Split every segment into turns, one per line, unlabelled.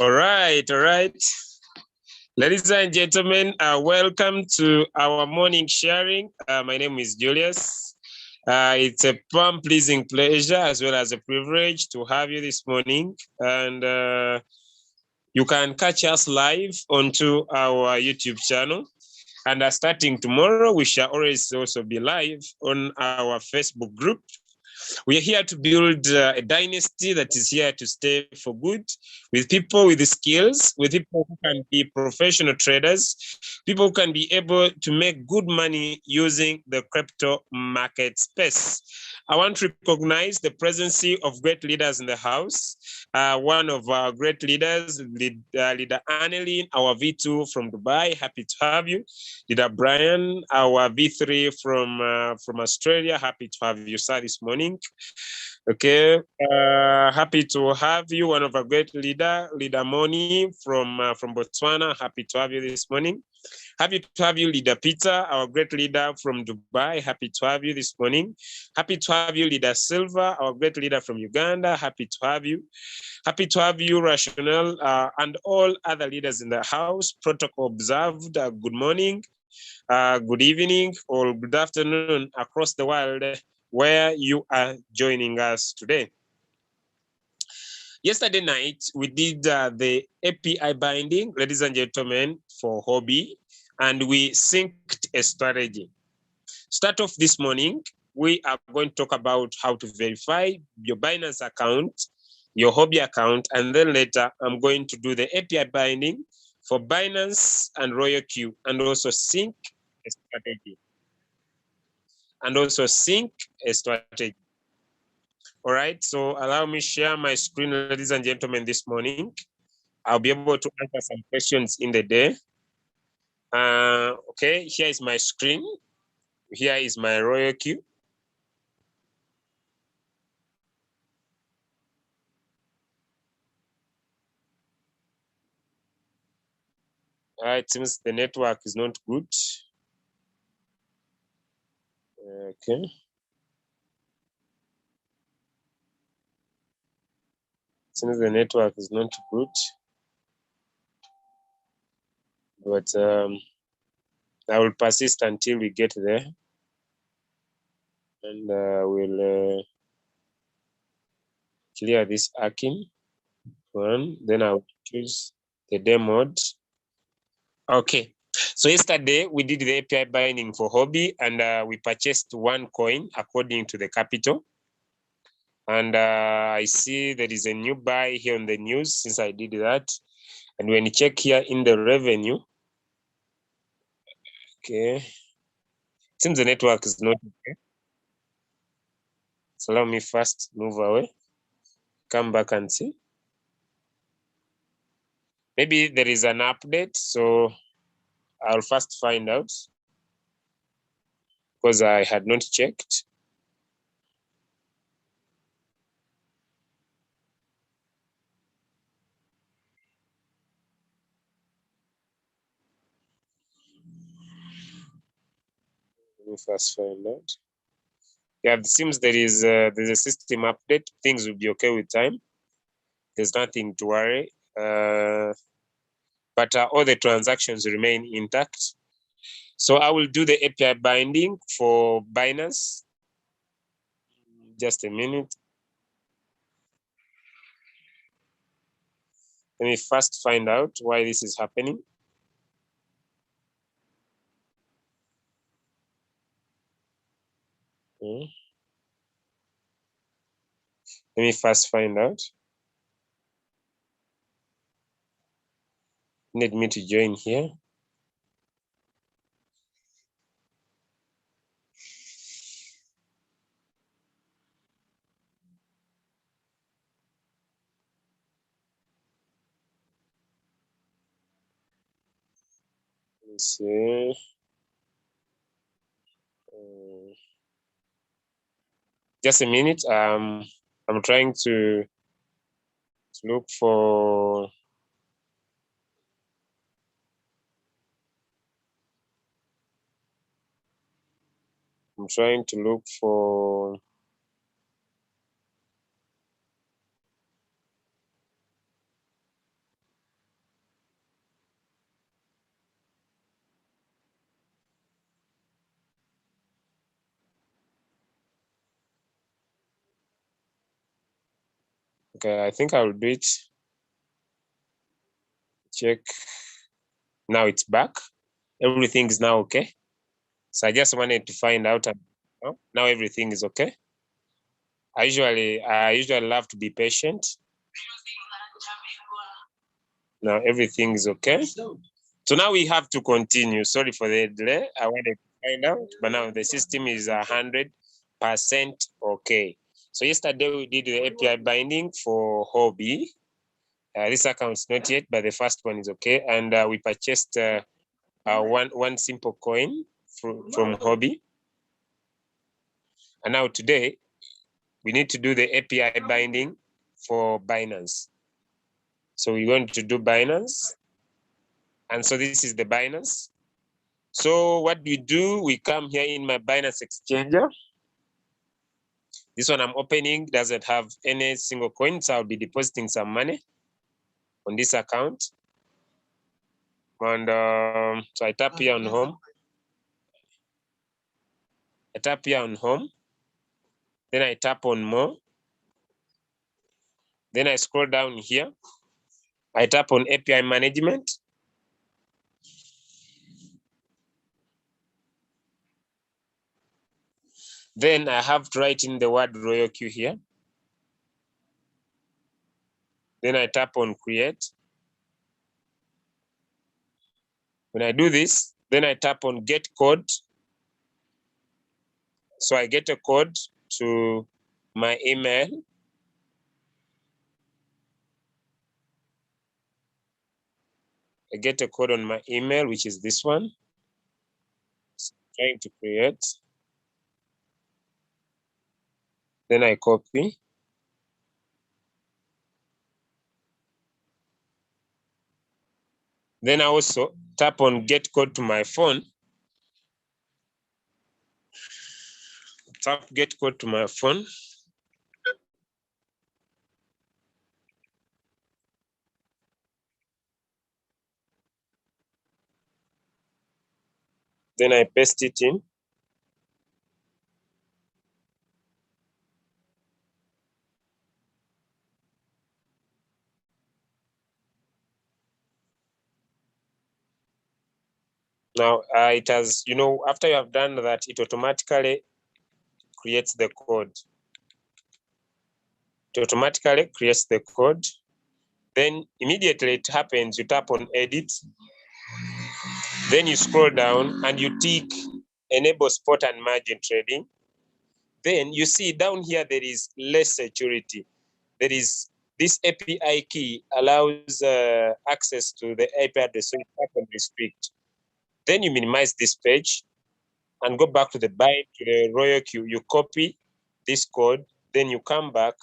All right. Ladies and gentlemen, welcome to our morning sharing. My name is Julius. It's a pleasing pleasure as well as a privilege to have you this morning. And you can catch us live onto our YouTube channel. And starting tomorrow, we shall always also be live on our Facebook group. We are here to build a dynasty that is here to stay for good, with people with the skills, with people who can be professional traders, people who can be able to make good money using the crypto market space. I want to recognize the presence of great leaders in the house. One of our great leaders, Leader Annelien, our V2 from Dubai. Happy to have you. Leader Brian, our V3 from Australia. Happy to have you, sir, this morning. Okay, happy to have you. One of our great Leader Moni from Botswana. Happy to have you this morning. Happy to have you, Leader Peter, our great leader from Dubai. Happy to have you this morning. Happy to have you, Leader Silva, our great leader from Uganda. Happy to have you. Happy to have you, Rational, and all other leaders in the house. Protocol observed. Good morning, good evening, or good afternoon across the world where you are joining us today. Yesterday night, we did the API binding, ladies and gentlemen, for Hobby, and we synced a strategy. Start off this morning, we are going to talk about how to verify your Binance account, your Hobby account, and then later I'm going to do the API binding for Binance and Royal Q, and also sync a strategy. All right, so allow me share my screen, ladies and gentlemen, this morning. I'll be able to answer some questions in the day. Okay, here is my screen. Here is my Royal Q. It seems the network is not good. Okay. Seems the network is not good. But I will persist until we get there. And we'll clear this arcing one. Then I'll choose the day mode. Okay. So yesterday we did the API binding for Hobby, and we purchased one coin according to the capital. And I see there is a new buy here on the news since I did that. And when you check here in the revenue, okay, seems the network is not okay. So let me first move away, come back and see. Maybe there is an update, so I'll first find out because I had not checked. Let me first find out. Yeah, it seems there's a system update. Things will be okay with time. There's nothing to worry. But all the transactions remain intact. So I will do the API binding for Binance. Just a minute. Let me first find out why this is happening. Okay. Let me first find out. Need me to join here. Let's see. Just a minute. I'm trying to look for. I'm trying to look for. Okay, I think I will do it. Check. Now it's back. Everything is now okay. So I just wanted to find out. Now everything is okay. I usually love to be patient. Now everything is okay. So now we have to continue. Sorry for the delay. I wanted to find out, but now the system is 100% okay. So yesterday we did the API binding for Hobby. This account is not yet, but the first one is okay. And we purchased one simple coin from Hobby. And now today, we need to do the API binding for Binance. So we're going to do Binance. And so this is the Binance. So what we do, we come here in my Binance exchanger. This one I'm opening doesn't have any single coin, so I'll be depositing some money on this account. And so I tap here on home. I tap here on home. Then I tap on more. Then I scroll down here. I tap on API management. Then I have to write in the word Royal Q here. Then I tap on create. When I do this, then I tap on get code. So I get a code to my email. I get a code on my email, which is this one. So trying to create. Then I copy. Then I also tap on get code to my phone. Tap get code to my phone. Then I paste it in. Now it has, after you have done that, it automatically creates the code. It automatically creates the code. Then immediately it happens, you tap on edit. Then you scroll down and you tick enable spot and margin trading. Then you see down here there is less security. There is this API key allows access to the API address, so you tap on restrict. Then you minimize this page and go back to the Royal Queue. You copy this code, then you come back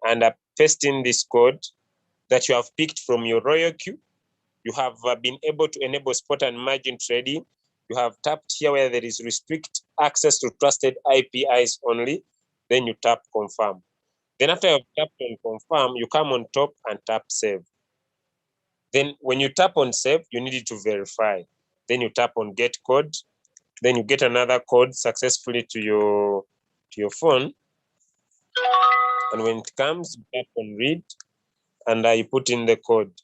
and paste in this code that you have picked from your Royal Queue. You have been able to enable spot and margin trading. You have tapped here where there is restrict access to trusted APIs only. Then you tap confirm. Then after you've tapped on confirm, you come on top and tap save. Then when you tap on save, you need to verify. Then you tap on get code. Then you get another code successfully to your phone. And when it comes, you tap on read and you put in the code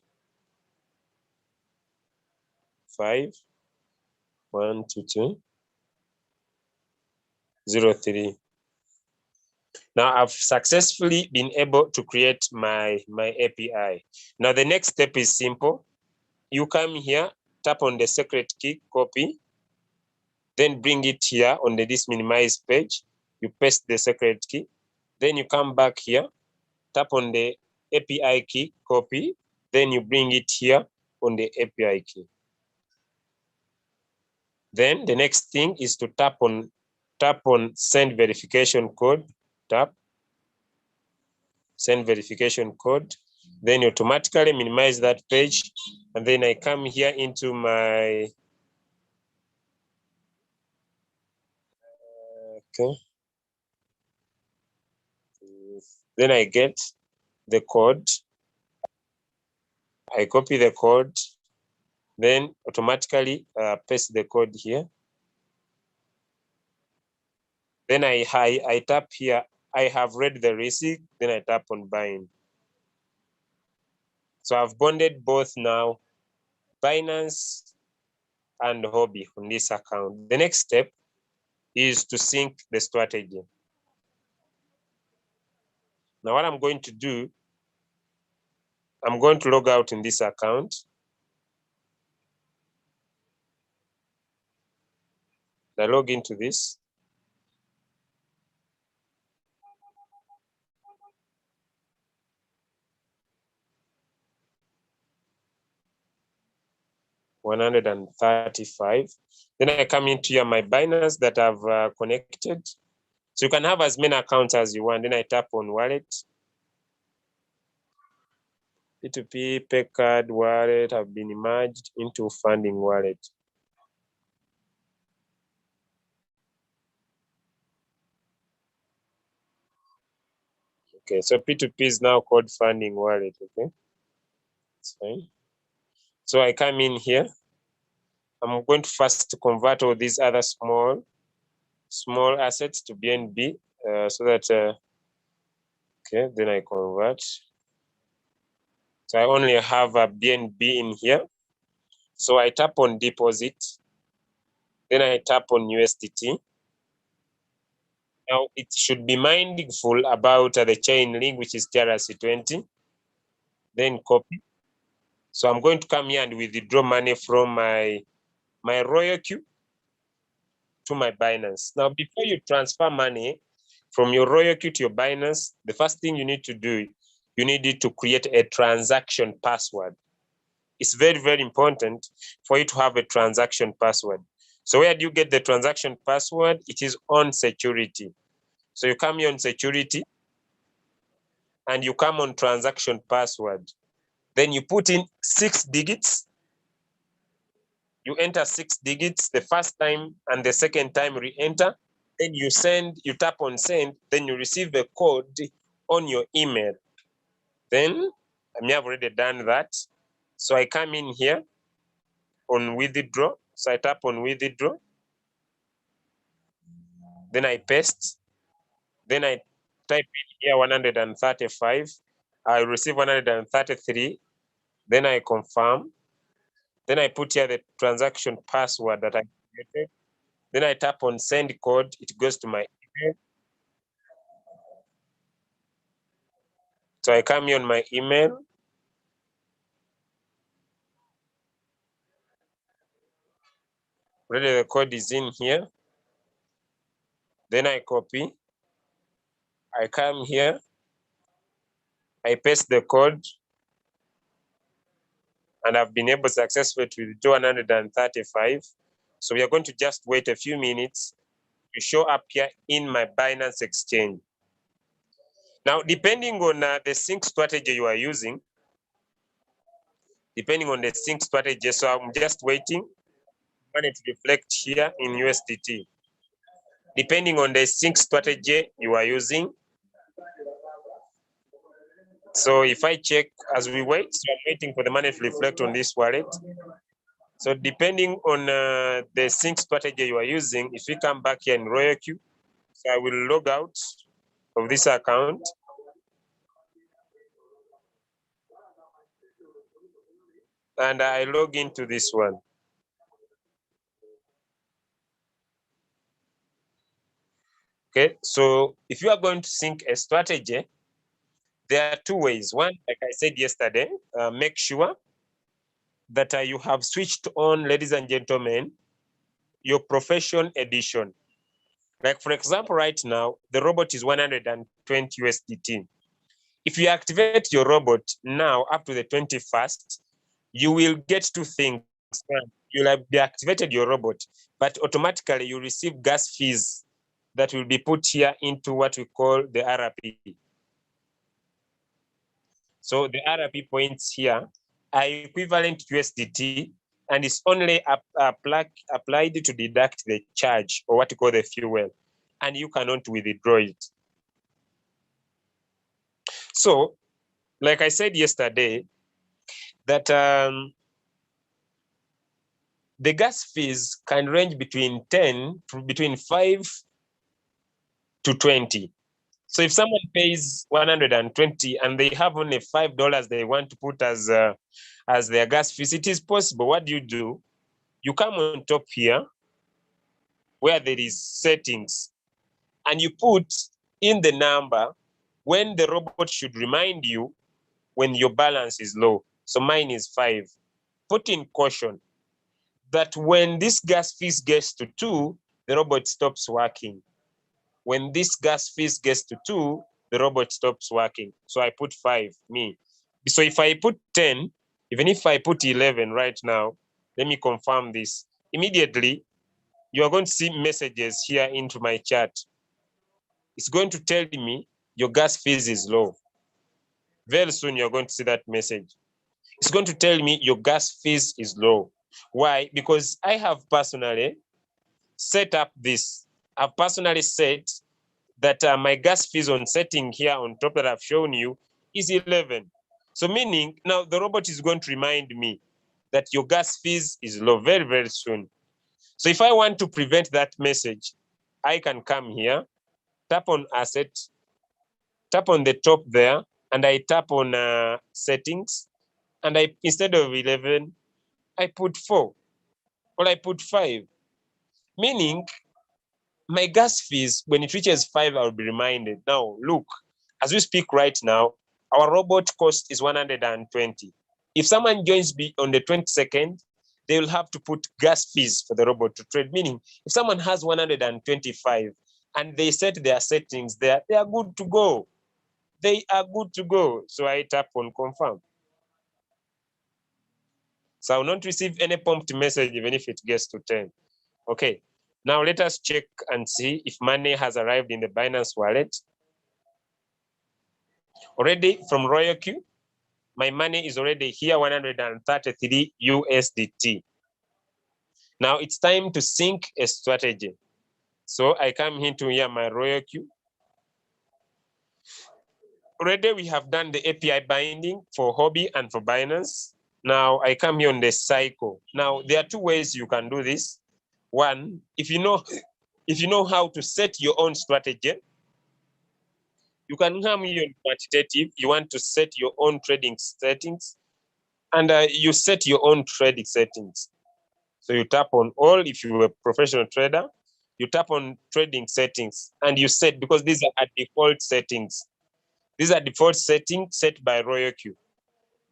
512203. Now I've successfully been able to create my API. Now the next step is simple. You come here, tap on the secret key, copy, then bring it here on this minimize page. You paste the secret key. Then you come back here, tap on the API key, copy, then you bring it here on the API key. Then the next thing is to tap on send verification code, tap send verification code, then you automatically minimize that page. And then I come here into my, okay. Then I get the code, I copy the code, then automatically paste the code here. Then I tap here, I have read the receipt, then I tap on bind. So I've bonded both now, Binance and Hobby on this account. The next step is to sync the strategy. Now what I'm going to do, I'm going to log out in this account. I log into this. $135. Then I come into here, my Binance that I've connected. So you can have as many accounts as you want. Then I tap on wallet. P2P, pay card, wallet have been merged into funding wallet. Okay, so P2P is now called funding wallet, okay? That's fine. So I come in here. I'm going to first convert all these other small assets to BNB so that, okay, then I convert. So I only have a BNB in here. So I tap on deposit. Then I tap on USDT. Now it should be mindful about the chain link, which is TRC20. Then copy. So I'm going to come here and withdraw money from my Royal Q to my Binance. Now, before you transfer money from your Royal Q to your Binance, the first thing you need to do, you need to create a transaction password. It's very, very important for you to have a transaction password. So where do you get the transaction password? It is on security. So you come here on security and you come on transaction password. Then you put in 6 digits. You enter 6 digits the first time and the second time re-enter. Then you tap on send, then you receive a code on your email. Then I may have already done that. So I come in here on withdraw. So I tap on withdraw. Then I paste. Then I type in here 135. I receive 133. Then I confirm. Then I put here the transaction password that I created. Then I tap on send code. It goes to my email. So I come here on my email. Already the code is in here. Then I copy. I come here. I paste the code. And I've been able successfully to withdraw 135. So we are going to just wait a few minutes to show up here in my Binance exchange. Now, depending on the sync strategy you are using, so I'm just waiting for it to reflect here in USDT. Depending on the sync strategy you are using. So if I check as we wait, so I'm waiting for the money to reflect on this wallet. So depending on the sync strategy you are using, if we come back here in Royal Q, so I will log out of this account. And I log into this one. Okay, so if you are going to sync a strategy, there are 2 ways. One, like I said yesterday, make sure that you have switched on, ladies and gentlemen, your profession edition. Like for example, right now, the robot is 120 USDT. If you activate your robot now up to the 21st, you will get 2 things. You'll have deactivated your robot, but automatically you receive gas fees that will be put here into what we call the RP. So the RP points here are equivalent to USDT, and it's only applied to deduct the charge or what we call the fuel, and you cannot withdraw it. So, like I said yesterday, that the gas fees can range between 5 to 20. So if someone pays 120 and they have only $5 they want to put as their gas fees, it is possible. What do? You come on top here where there is settings, and you put in the number when the robot should remind you when your balance is low. So mine is 5. Put in caution that when this gas fees gets to 2, the robot stops working. When this gas fees gets to 2, the robot stops working. So I put 5, me. So if I put 10, even if I put 11 right now, let me confirm this. Immediately, you are going to see messages here into my chat. It's going to tell me your gas fees is low. Very soon, you're going to see that message. It's going to tell me your gas fees is low. Why? Because I have personally set up this. I've personally set that my gas fees on setting here on top that I've shown you is 11. So meaning now the robot is going to remind me that your gas fees is low very, very soon. So if I want to prevent that message, I can come here, tap on asset, tap on the top there, and I tap on settings, and I instead of 11, I put 4 or I put 5, meaning my gas fees, when it reaches 5, I'll be reminded. Now, look, as we speak right now, our robot cost is 120. If someone joins me on the 22nd, they will have to put gas fees for the robot to trade. Meaning, if someone has 125 and they set their settings there, they are good to go. They are good to go. So I tap on confirm. So I will not receive any prompt message even if it gets to 10. Okay. Now let us check and see if money has arrived in the Binance wallet. Already from Royal Q, my money is already here, 133 USDT. Now it's time to sync a strategy. So I come into here, my Royal Q. Already we have done the API binding for Hobby and for Binance. Now I come here on the cycle. Now there are 2 ways you can do this. One, if you know how to set your own strategy, you can come here on Quantitative. You want to set your own trading settings, and you set your own trading settings. So you tap on all. If you're a professional trader, you tap on trading settings, and you set, because these are default settings. These are default settings set by Royal Q.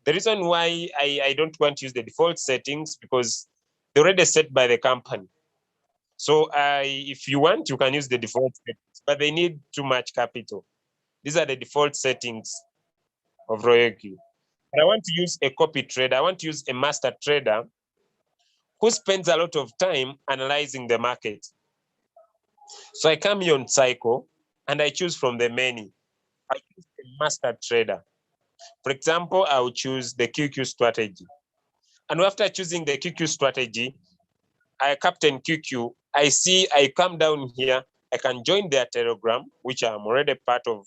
The reason why I don't want to use the default settings, because they're already set by the company. So if you want, you can use the default settings, but they need too much capital. These are the default settings of Royal Q. But I want to use a copy trader. I want to use a master trader who spends a lot of time analyzing the market. So I come here on cycle and I choose from the menu. I choose a master trader. For example, I will choose the QQ strategy. And after choosing the QQ strategy, I captain QQ. I come down here. I can join their Telegram, which I'm already part of.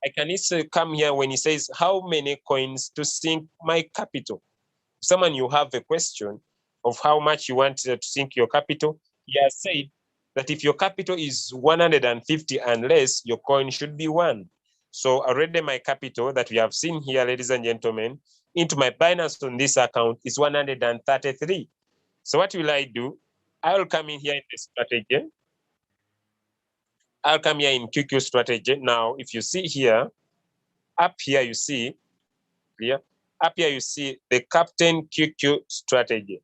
I can easily come here when he says how many coins to sink my capital. If someone you have a question of how much you want to sink your capital, he has said that if your capital is 150 and less, your coin should be 1. So already my capital that we have seen here, ladies and gentlemen, into my Binance on this account is 133. So what will I do? I will come in here in the strategy. I'll come here in QQ strategy. Now, if you see here, up here you see, here, up here you see the Captain QQ strategy.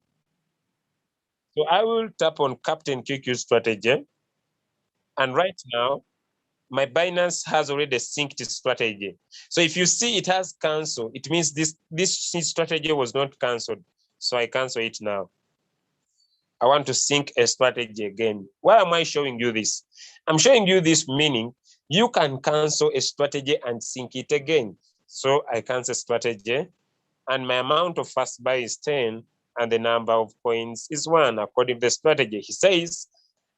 So I will tap on Captain QQ strategy. And right now, my Binance has already synced strategy. So if you see it has canceled, it means this strategy was not canceled. So I cancel it now. I want to sync a strategy again. Why am I showing you this? I'm showing you this meaning you can cancel a strategy and sync it again. So I cancel strategy, and my amount of first buy is 10, and the number of coins is 1 according to the strategy. He says,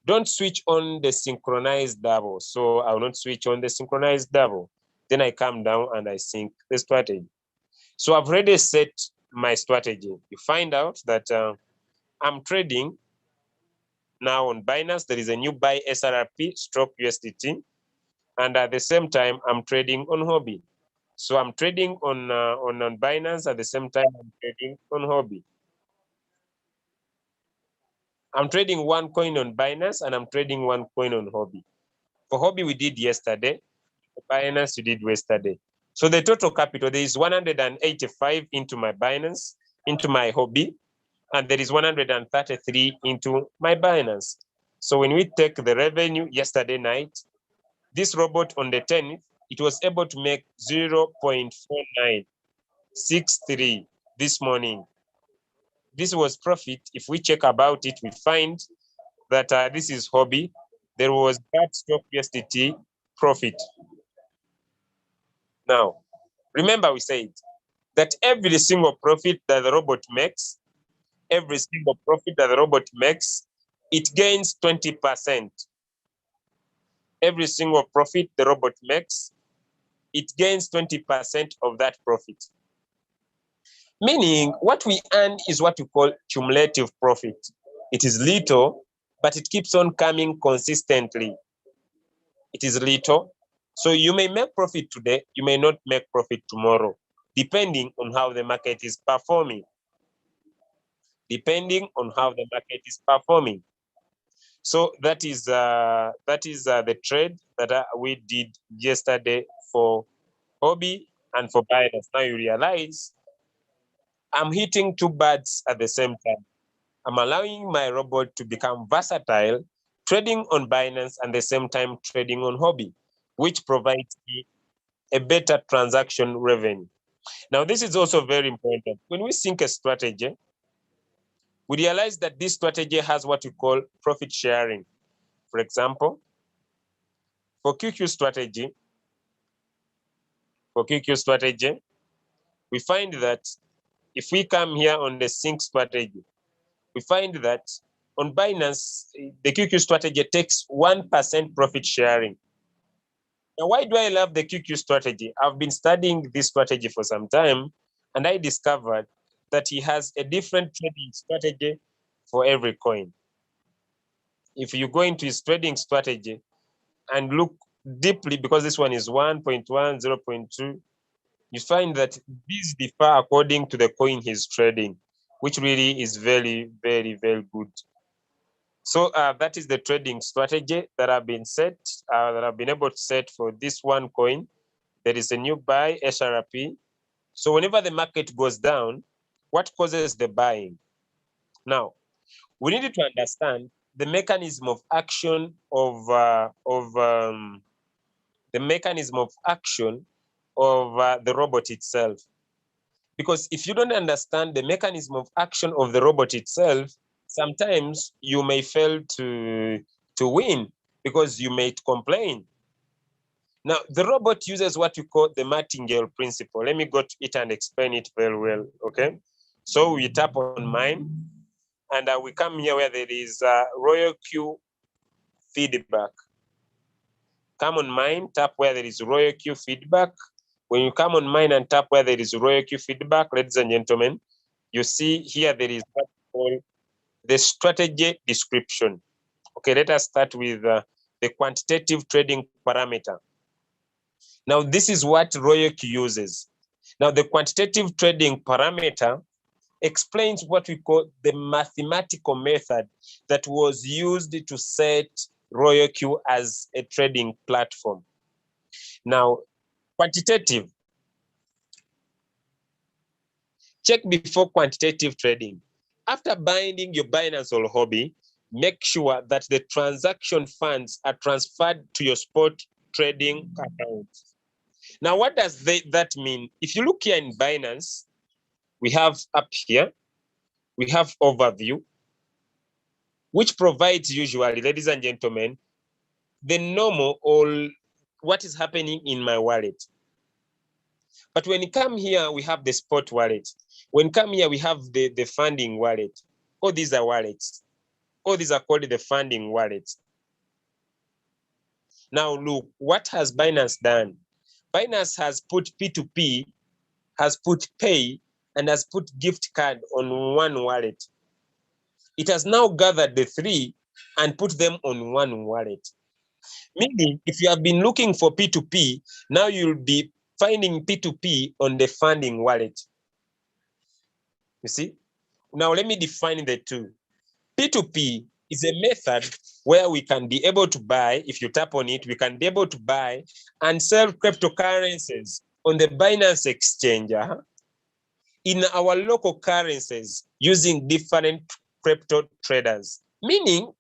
don't switch on the synchronized double. So I will not switch on the synchronized double. Then I come down and I sync the strategy. So I've already set my strategy. You find out that I'm trading now on Binance. There is a new buy SRRP stroke USDT. and at the same time, I'm trading on Hobby. So I'm trading on Binance, at the same time, I'm trading on Hobby. I'm trading one coin on Binance and I'm trading one coin on Hobby. For Hobby, we did yesterday. For Binance, we did yesterday. So the total capital, there is 185 into my Binance, into my Hobby, and there is 133 into my Binance. So when we take the revenue yesterday night, this robot on the 10th, it was able to make 0.4963 this morning. This was profit. If we check about it, we find that this is Hobby. There was that stock USDT profit. Now, remember we said that every single profit that the robot makes, every single profit that the robot makes, it gains 20%. Every single profit the robot makes, it gains 20% of that profit. Meaning, what we earn is what we call cumulative profit. It is little, but it keeps on coming consistently. It is little. So you may make profit today, you may not make profit tomorrow, depending on how the market is performing. Depending on how the market is performing. So that is the trade that we did yesterday for Hobby and for Binance. Now you realize I'm hitting two birds at the same time. I'm allowing my robot to become versatile, trading on Binance and at the same time trading on Hobby, which provides me a better transaction revenue. Now, this is also very important. When we think a strategy, we realize that this strategy has what we call profit sharing. For example, for QQ strategy, we find that if we come here on the sync strategy, we find that on Binance, the QQ strategy takes 1% profit sharing. Now, why do I love the QQ strategy? I've been studying this strategy for some time, and I discovered that he has a different trading strategy for every coin. If you go into his trading strategy and look deeply, because this one is 1.1, 0.2, you find that these differ according to the coin he's trading, which really is very, very, very good. So that is the trading strategy that I've been able to set for this one coin. There is a new buy, SRP. So whenever the market goes down, what causes the buying? Now, we need to understand the mechanism of action of the robot itself. Because if you don't understand the mechanism of action of the robot itself, sometimes you may fail to win because you may complain. Now, the robot uses what we call the Martingale principle. Let me go to it and explain it very well, okay? So we tap on mine, and we come here where there is Royal Q feedback. Come on mine, tap where there is Royal Q feedback. When you come on mine and tap where there is Royal Q feedback, ladies and gentlemen, you see here there is what we call the strategy description. Okay, let us start with the quantitative trading parameter. Now, this is what Royal Q uses. Now, the quantitative trading parameter explains what we call the mathematical method that was used to set Royal Q as a trading platform. Now, quantitative. Check before quantitative trading. After binding your Binance or Hobby, make sure that the transaction funds are transferred to your spot trading account. Now, what does that mean? If you look here in Binance, we have up here, we have overview, which provides usually, ladies and gentlemen, the normal or what is happening in my wallet. But when you come here, we have the spot wallet. When you come here, we have the funding wallet. All these are wallets. All these are called the funding wallets. Now look, what has Binance done? Binance has put P2P, has put pay, and has put gift card on one wallet. It has now gathered the three and put them on one wallet. Meaning, if you have been looking for P2P, now you'll be finding P2P on the funding wallet. You see? Now let me define the two. P2P is a method where we can be able to buy, if you tap on it, we can be able to buy and sell cryptocurrencies on the Binance exchange in our local currencies using different crypto traders. Meaning,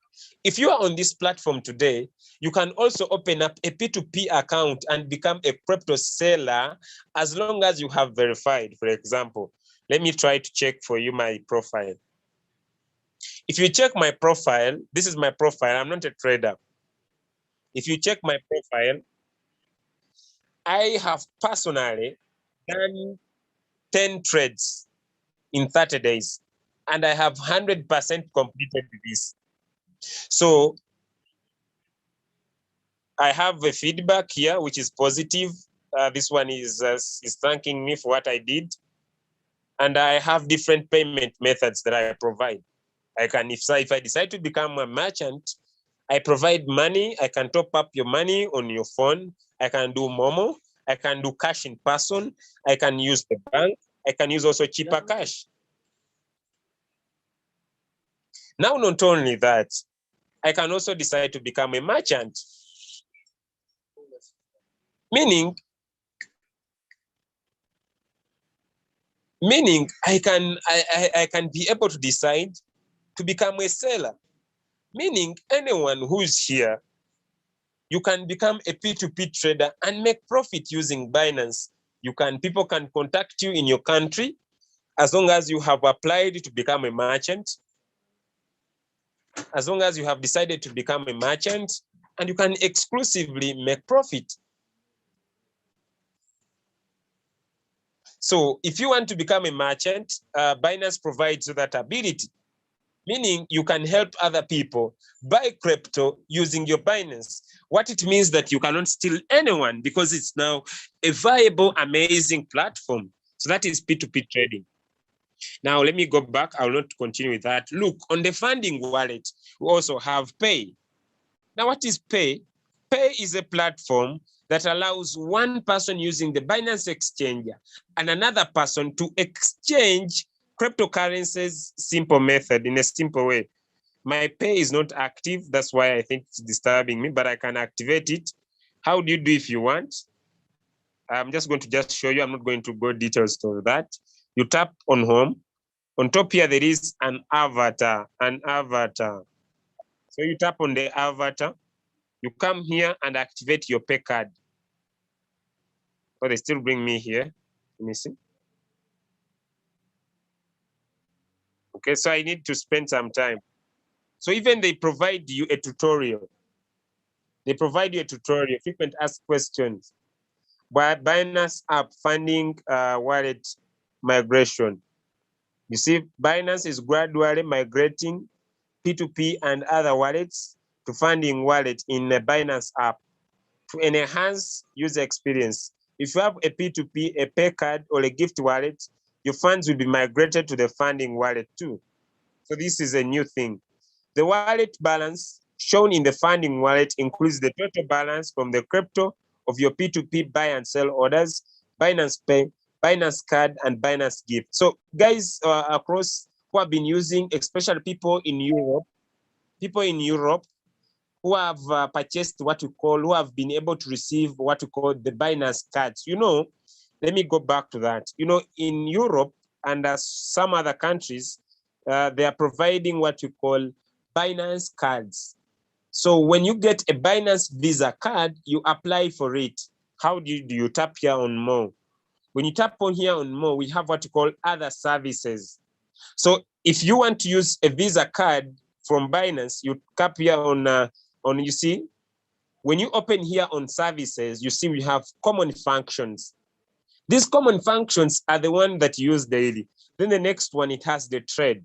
if you are on this platform today, you can also open up a P2P account and become a crypto seller as long as you have verified. For example, let me try to check for you my profile. If you check my profile, this is my profile. I'm not a trader. If you check my profile, I have personally done 10 trades in 30 days, and I have 100% completed this. So I have a feedback here, which is positive. This one is thanking me for what I did. And I have different payment methods that I provide. I can, if I decide to become a merchant, I provide money. I can top up your money on your phone. I can do Momo. I can do cash in person. I can use the bank. I can use also cheaper cash. Now, not only that, I can also decide to become a merchant. Meaning I can be able to decide to become a seller. Meaning anyone who's here, you can become a P2P trader and make profit using Binance. People can contact you in your country as long as you have applied to become a merchant, as long as you have decided to become a merchant, and you can exclusively make profit. So if you want to become a merchant, Binance provides you that ability. Meaning you can help other people buy crypto using your Binance. What it means that you cannot steal anyone because it's now a viable, amazing platform. So that is P2P trading. Now, let me go back. I will not continue with that. Look, on the funding wallet, we also have Pay. Now, what is Pay? Pay is a platform that allows one person using the Binance exchanger and another person to exchange cryptocurrencies simple method in a simple way. My Pay is not active. That's why I think it's disturbing me, but I can activate it. How do you do if you want? I'm just going to show you. I'm not going to go details to that. You tap on home. On top here, there is an avatar. So you tap on the avatar. You come here and activate your Pay card. So they still bring me here. Let me see. Okay, so I need to spend some time. So even they provide you a tutorial. They provide you a tutorial, frequent asked questions. Binance app funding wallet migration. You see, Binance is gradually migrating P2P and other wallets to funding wallet in the Binance app to enhance user experience. If you have a P2P, a pay card, or a gift wallet, your funds will be migrated to the funding wallet too. So this is a new thing. The wallet balance shown in the funding wallet includes the total balance from the crypto of your P2P buy and sell orders, Binance Pay, Binance Card, and Binance Gift. So guys across who have been using, especially people in Europe who have purchased who have been able to receive what we call the Binance cards. Let me go back to that. In Europe and some other countries, they are providing what you call Binance cards. So when you get a Binance Visa card, you apply for it. How do you tap here on more? When you tap on here on more, we have what you call other services. So if you want to use a Visa card from Binance, you tap here on you see, when you open here on services, you see we have common functions. These common functions are the one that you use daily. Then the next one, it has the trade.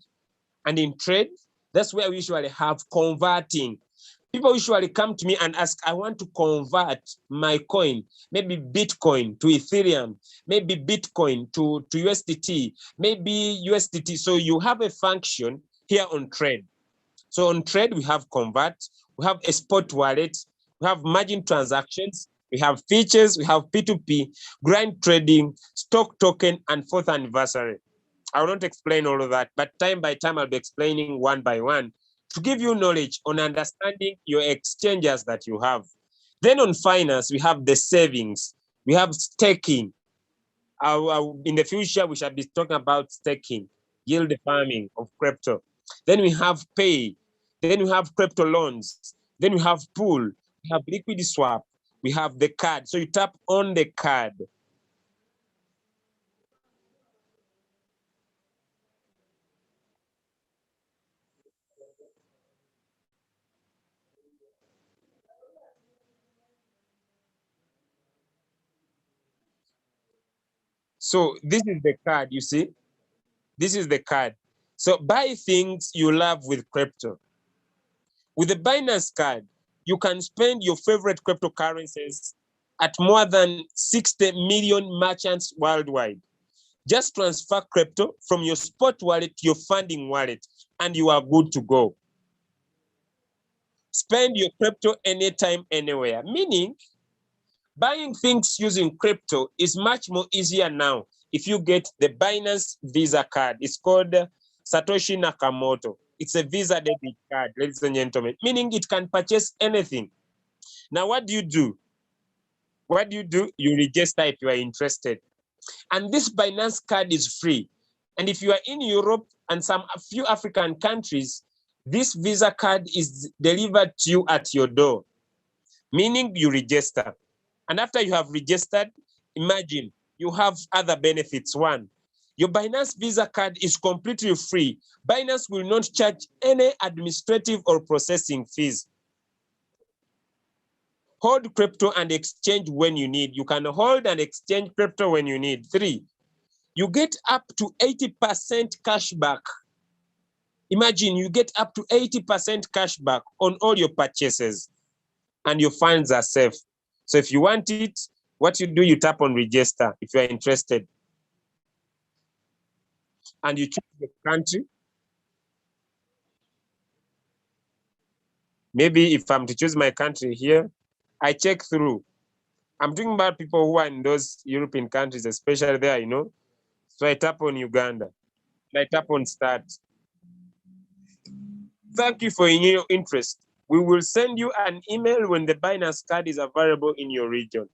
And in trade, that's where we usually have converting. People usually come to me and ask, I want to convert my coin, maybe Bitcoin to Ethereum, maybe Bitcoin to USDT, maybe USDT. So you have a function here on trade. So on trade, we have convert, we have a spot wallet, we have margin transactions, we have features, we have P2P, grind trading, stock token, and fourth anniversary. I will not explain all of that, but time by time, I'll be explaining one by one to give you knowledge on understanding your exchanges that you have. Then on finance, we have the savings, we have staking. In the future, we shall be talking about staking, yield farming of crypto. Then we have pay. Then we have crypto loans. Then we have pool. We have liquid swap. We have the card. So you tap on the card. So this is the card, you see? This is the card. So buy things you love with crypto. With the Binance card, you can spend your favorite cryptocurrencies at more than 60 million merchants worldwide. Just transfer crypto from your spot wallet to your funding wallet, and you are good to go. Spend your crypto anytime, anywhere, meaning buying things using crypto is much more easier now if you get the Binance Visa card. It's called Satoshi Nakamoto. It's a Visa debit card, ladies and gentlemen, meaning it can purchase anything. Now, what do you do? What do? You register if you are interested. And this Binance card is free. And if you are in Europe and a few African countries, this Visa card is delivered to you at your door, meaning you register. And after you have registered, imagine you have other benefits. One, your Binance Visa card is completely free. Binance will not charge any administrative or processing fees. Hold crypto and exchange when you need. You can hold and exchange crypto when you need. 3, you get up to 80% cash back. Imagine you get up to 80% cash back on all your purchases, and your funds are safe. So if you want it, what you do, you tap on register if you are interested. And you choose the country. Maybe if I'm to choose my country here, I check through. I'm talking about people who are in those European countries, especially there, So I tap on Uganda. I tap on start. Thank you for your interest. We will send you an email when the Binance card is available in your region.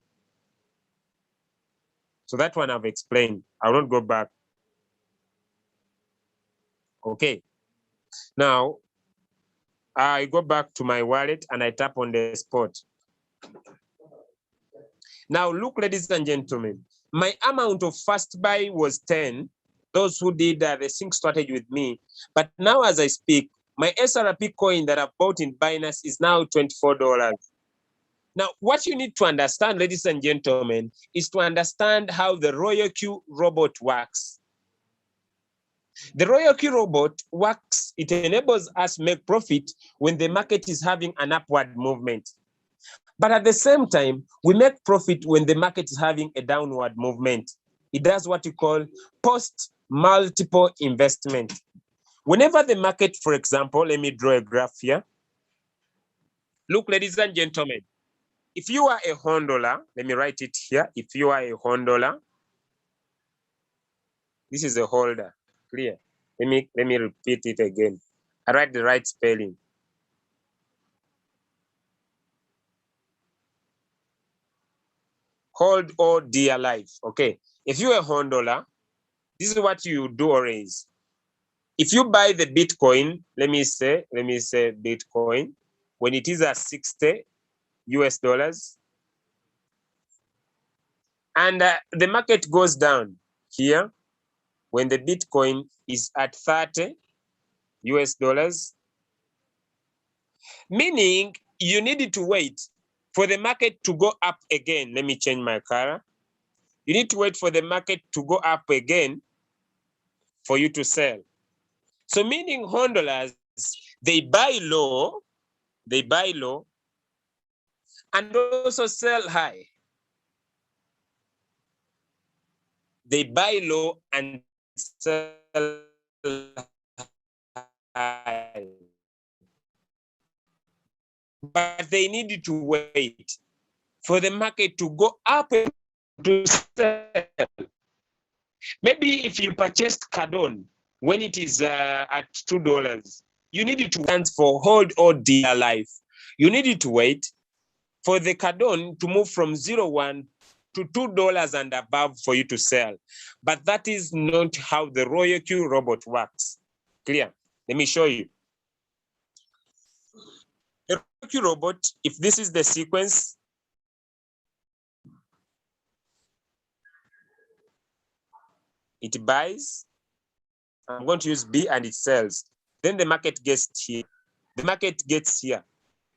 So that one I've explained. I will not go back. Okay. Now, I go back to my wallet and I tap on the spot. Now, look, ladies and gentlemen, my amount of first buy was 10. Those who did the sync strategy with me. But now, as I speak, my SRP coin that I've bought in Binance is now $24. Now, what you need to understand, ladies and gentlemen, is to understand how the Royal Q robot works. The Royal Q robot works, it enables us make profit when the market is having an upward movement. But at the same time, we make profit when the market is having a downward movement. It does what you call post-multiple investment. Whenever the market, for example, let me draw a graph here. Look, ladies and gentlemen, if you are a $100, let me write it here. If you are a $100, this is a holder. Clear? Let me repeat it again. I write the right spelling. Hold or dear life. Okay. If you're a $100, this is what you do always. If you buy the Bitcoin, let me say Bitcoin, when it is at 60 US dollars, and the market goes down here, when the Bitcoin is at 30 US dollars, meaning you need to wait for the market to go up again. Let me change my color. You need to wait for the market to go up again for you to sell. So meaning $100, they buy low, and also sell high. They buy low and sell high. but they need to wait for the market to go up and to sell. Maybe if you purchased Cardone when it is at $2, you need to stand for hold or dear life. You need to wait for the Cardone to move from 0.1 to $2 and above for you to sell. But that is not how the Royal Q robot works. Clear? Let me show you. The Royal Q robot, if this is the sequence, it buys. I'm going to use B and it sells. Then the market gets here. The market gets here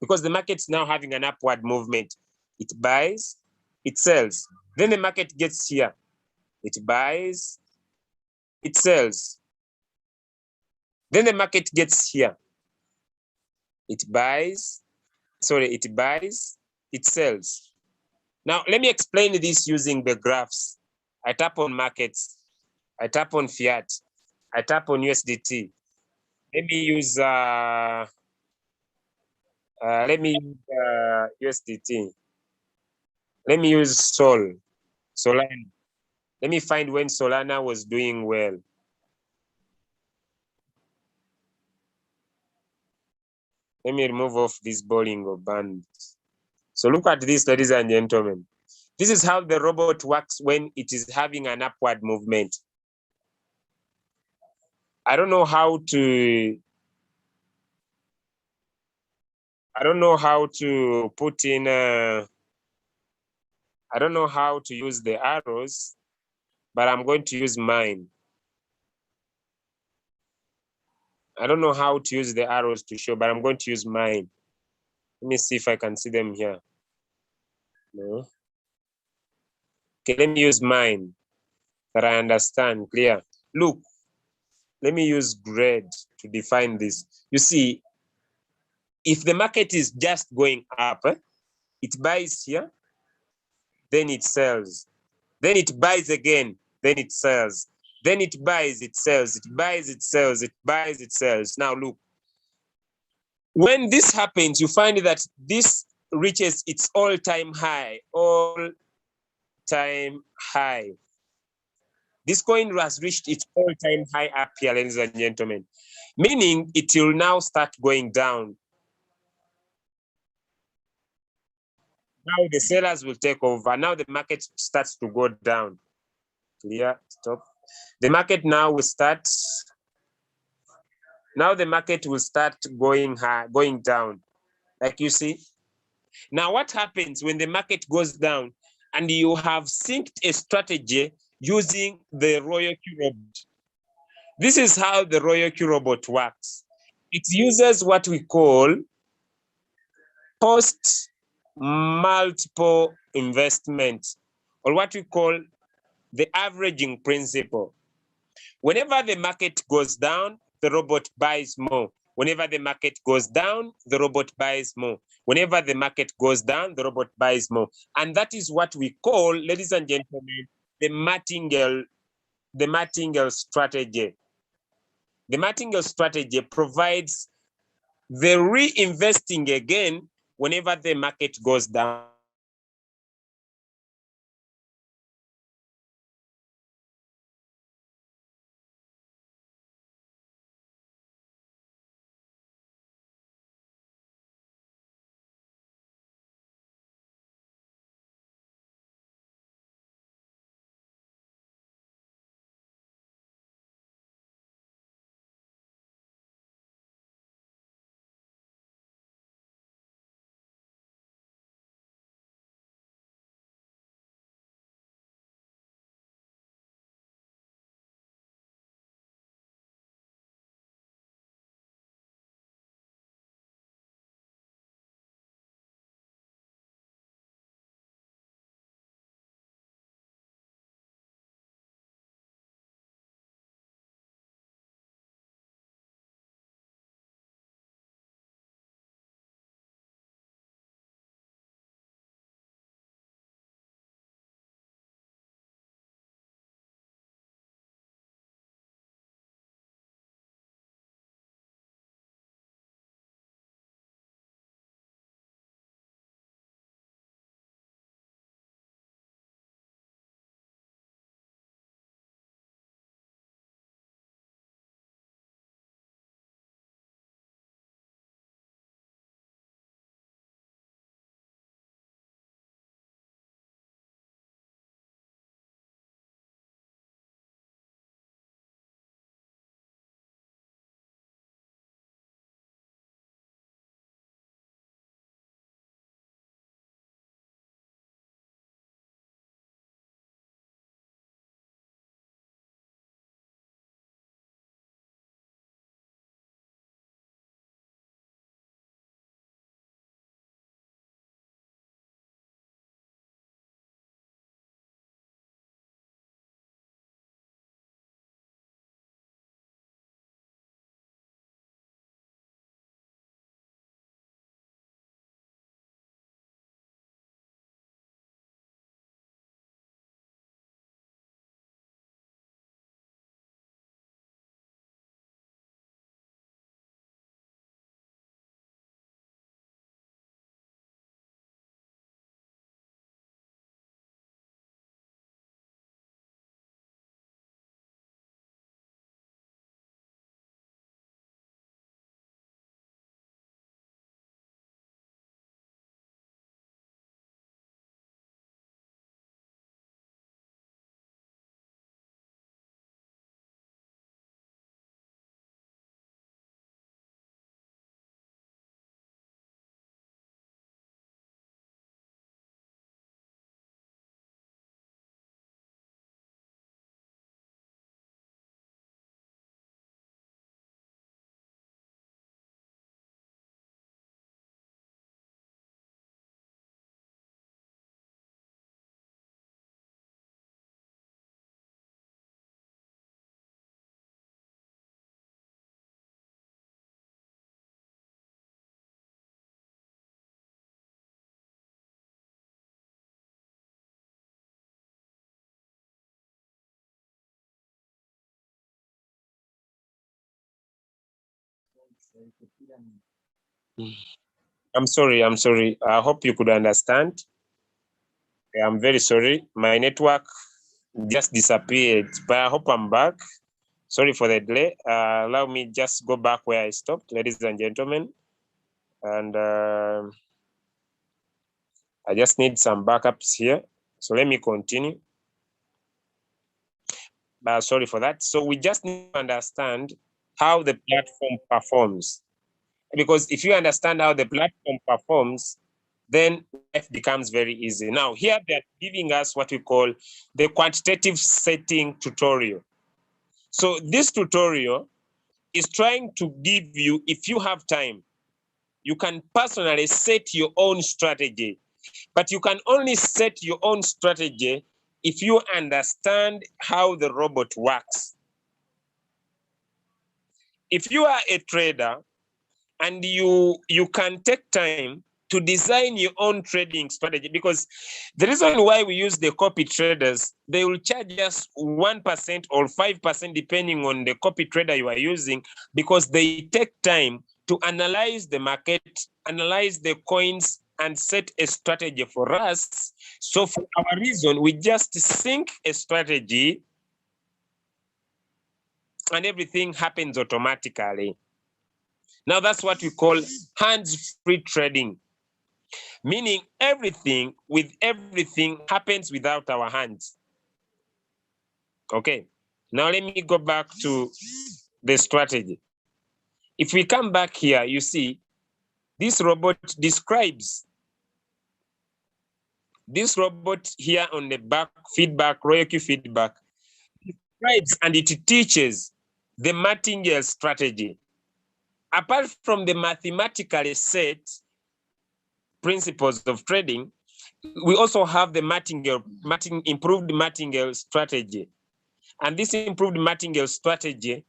because the market's now having an upward movement. It buys, it sells. Then the market gets here. It buys, it sells. Then the market gets here. It buys, it sells. Now, let me explain this using the graphs. I tap on markets. I tap on fiat. I tap on USDT. Let me use USDT. Let me use Solana. Let me find when Solana was doing well. Let me remove off this Bollinger Band. So look at this, ladies and gentlemen. This is how the robot works when it is having an upward movement. I don't know how to put in I don't know how to use the arrows, but I'm going to use mine. I don't know how to use the arrows to show, but I'm going to use mine. Let me see if I can see them here. No. Okay, let me use mine that I understand clear. Look, let me use grid to define this. You see, if the market is just going up, it buys here, then it sells. Then it buys again, then it sells. Then it buys, it sells, it buys, it sells, it buys, it sells. Now look, when this happens, you find that this reaches its all-time high, all-time high. This coin has reached its all-time high up here, ladies and gentlemen, meaning it will now start going down. Now the sellers will take over. Now the market starts to go down. Clear, stop. The market now will start. Now the market will start going high, going down. Like you see. Now what happens when the market goes down and you have synced a strategy using the Royal Q robot? This is how the Royal Q robot works. It uses what we call post multiple investment, or what we call the averaging principle. Whenever the market goes down, the robot buys more. Whenever the market goes down, the robot buys more. Whenever the market goes down, the robot buys more. And that is what we call, ladies and gentlemen, the Martingale strategy. The Martingale strategy provides the reinvesting again whenever the market goes down. I'm sorry. I hope you could understand. I'm very sorry. My network just disappeared, but I hope I'm back. Sorry for the delay. Allow me just go back where I stopped, ladies and gentlemen. And I just need some backups here. So let me continue. Sorry for that. So we just need to understand how the platform performs. Because if you understand how the platform performs, then life becomes very easy. Now, here they're giving us what we call the quantitative setting tutorial. So this tutorial is trying to give you, if you have time, you can personally set your own strategy. But you can only set your own strategy if you understand how the robot works. If you are a trader and you can take time to design your own trading strategy, because the reason why we use the copy traders, they will charge us 1% or 5% depending on the copy trader you are using, because they take time to analyze the market, analyze the coins, and set a strategy for us. So for our reason, we just sync a strategy and everything happens automatically. Now that's what we call hands-free trading, meaning everything with everything happens without our hands. Okay, now let me go back to the strategy. If we come back here, you see this robot describes, this robot here on the back feedback, royalty feedback, describes and it teaches the Martingale strategy. Apart from the mathematically set principles of trading, we also have the improved Martingale strategy. And this improved Martingale strategy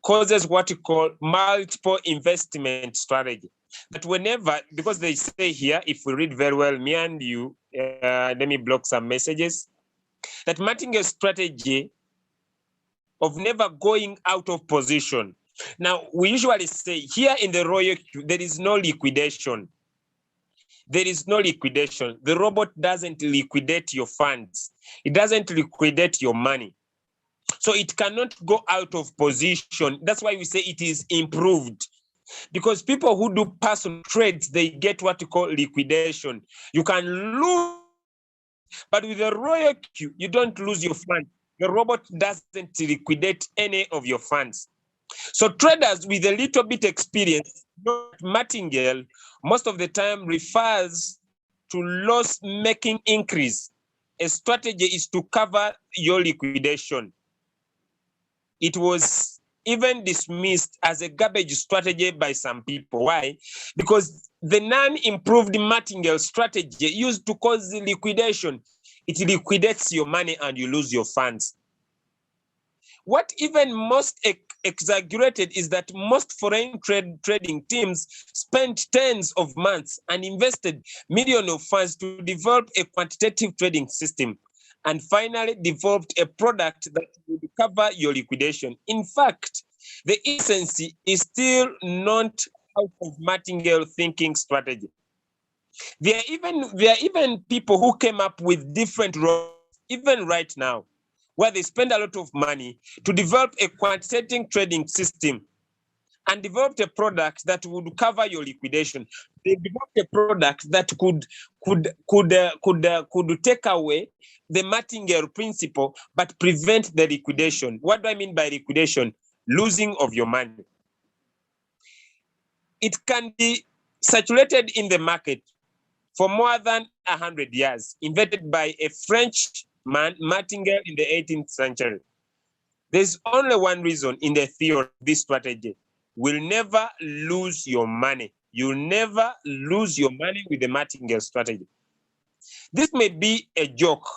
causes what we call multiple investment strategy. That whenever, because they say here, if we read very well, me and you, let me block some messages, that Martingale strategy of never going out of position. Now, we usually say here in the Royal Queue, there is no liquidation. There is no liquidation. The robot doesn't liquidate your funds. It doesn't liquidate your money. So it cannot go out of position. That's why we say it is improved. Because people who do personal trades, they get what you call liquidation. You can lose, but with the Royal Queue, you don't lose your funds. The robot doesn't liquidate any of your funds. So traders with a little bit experience, Martingale, most of the time refers to loss-making increase. A strategy is to cover your liquidation. It was even dismissed as a garbage strategy by some people. Why? Because the non-improved Martingale strategy used to cause the liquidation. It liquidates your money and you lose your funds. What even most exaggerated is that most foreign trading teams spent tens of months and invested millions of funds to develop a quantitative trading system, and finally developed a product that would cover your liquidation. In fact, the essence is still not out of Martingale thinking strategy. There are even people who came up with different roles, even right now, where they spend a lot of money to develop a quantitative trading system and developed a product that would cover your liquidation. They developed a product that could take away the Martingale principle, but prevent the liquidation. What do I mean by liquidation? Losing of your money. It can be saturated in the market for more than 100 years, invented by a French man, Martingale, in the 18th century. There's only one reason in the theory of this strategy. Will never lose your money. You'll never lose your money with the Martingale strategy. This may be a joke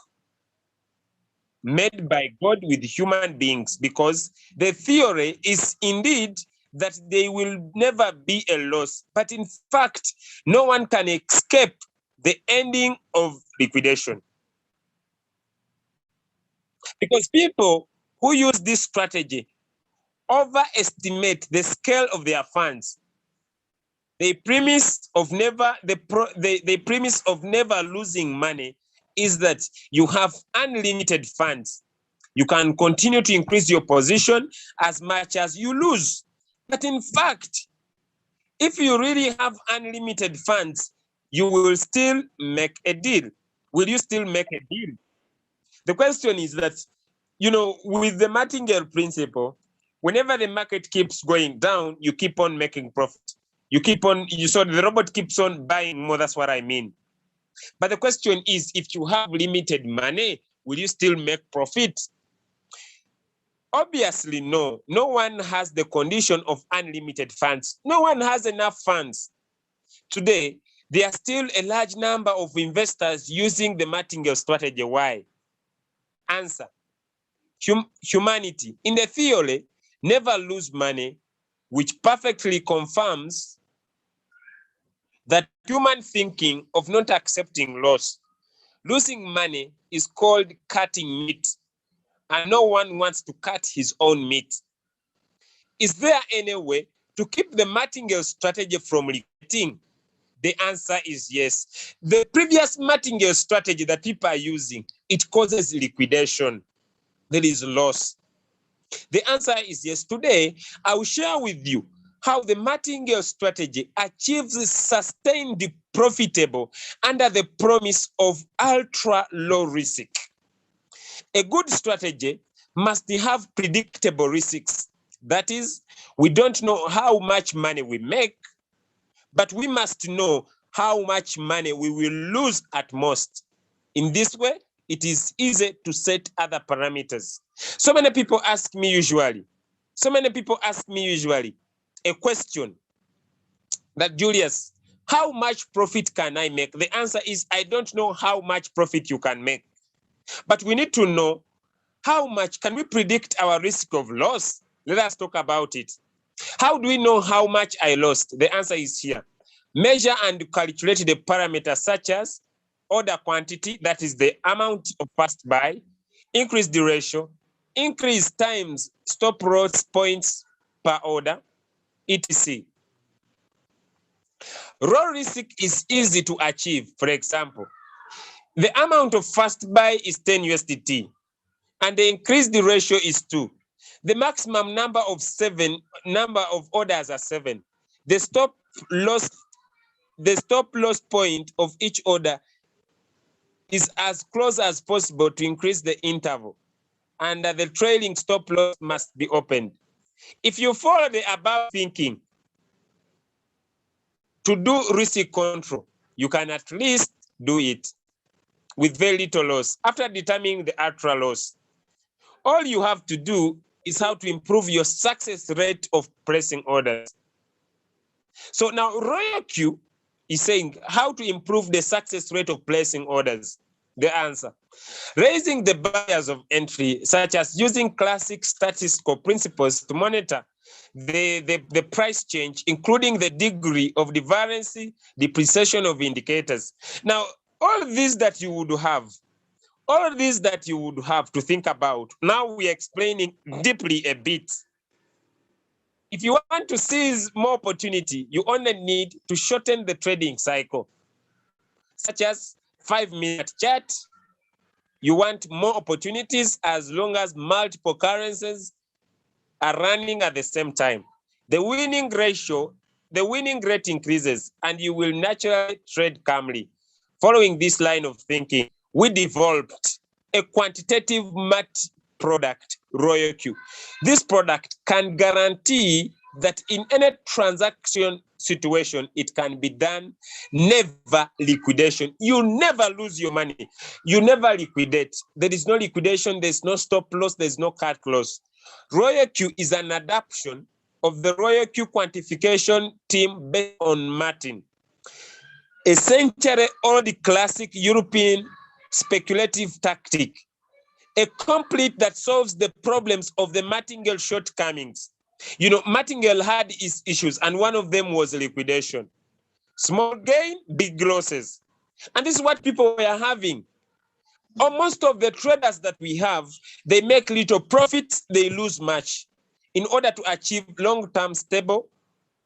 made by God with human beings, because the theory is indeed that they will never be a loss. But in fact, no one can escape the ending of liquidation. Because people who use this strategy overestimate the scale of their funds. The premise of never losing money is that you have unlimited funds. You can continue to increase your position as much as you lose. But in fact, if you really have unlimited funds, you will still make a deal. Will you still make a deal? The question is that, with the Martingale principle, whenever the market keeps going down, you keep on making profit. So the robot keeps on buying more. That's what I mean. But the question is, if you have limited money, will you still make profit? Obviously, no. No one has the condition of unlimited funds. No one has enough funds. Today, there are still a large number of investors using the Martingale strategy. Why? Answer. Humanity, in the theory, never lose money, which perfectly confirms that human thinking of not accepting loss. Losing money is called cutting meat, and no one wants to cut his own meat. Is there any way to keep the Martingale strategy from liquidating? The answer is yes. The previous Martingale strategy that people are using, it causes liquidation. There is loss. The answer is yes. Today, I will share with you how the Martingale strategy achieves sustained profitable under the promise of ultra low risk. A good strategy must have predictable risks. That is, we don't know how much money we make, but we must know how much money we will lose at most. In this way, it is easy to set other parameters. So many people ask me usually a question that, Julius, how much profit can I make? The answer is, I don't know how much profit you can make. But we need to know how much. Can we predict our risk of loss? Let us talk about it. How do we know how much I lost? The answer is here. Measure and calculate the parameters such as order quantity, that is the amount of first buy, increase the ratio, increase times stop loss points per order, etc. Raw risk is easy to achieve. For example, the amount of first buy is 10 USDT and the increased ratio is 2. The maximum number of orders are 7. The stop loss point of each order is as close as possible to increase the interval, and the trailing stop loss must be opened. If you follow the above thinking to do risk control, you can at least do it with very little loss. After determining the ultra loss, all you have to do is how to improve your success rate of placing orders. So now RoyalQ is saying how to improve the success rate of placing orders. The answer: raising the barriers of entry, such as using classic statistical principles to monitor the price change, including the degree of the variance, depreciation of indicators. Now, all these that you would have to think about, now we're explaining deeply a bit. If you want to seize more opportunity, you only need to shorten the trading cycle, such as 5-minute chart. You want more opportunities as long as multiple currencies are running at the same time. The winning rate increases, and you will naturally trade calmly. Following this line of thinking, we developed a quantitative math product, RoyalQ. This product can guarantee that in any transaction situation, it can be done, never liquidation. You never lose your money. You never liquidate. There is no liquidation, there's no stop loss, there's no cut loss. RoyalQ is an adaptation of the RoyalQ quantification team based on Martin, a century-old classic European speculative tactic, a complete that solves the problems of the Martingale shortcomings. Martingale had its issues, and one of them was liquidation. Small gain, big losses. And this is what people were having. Most of the traders that we have, they make little profits, they lose much. in order to achieve long-term stable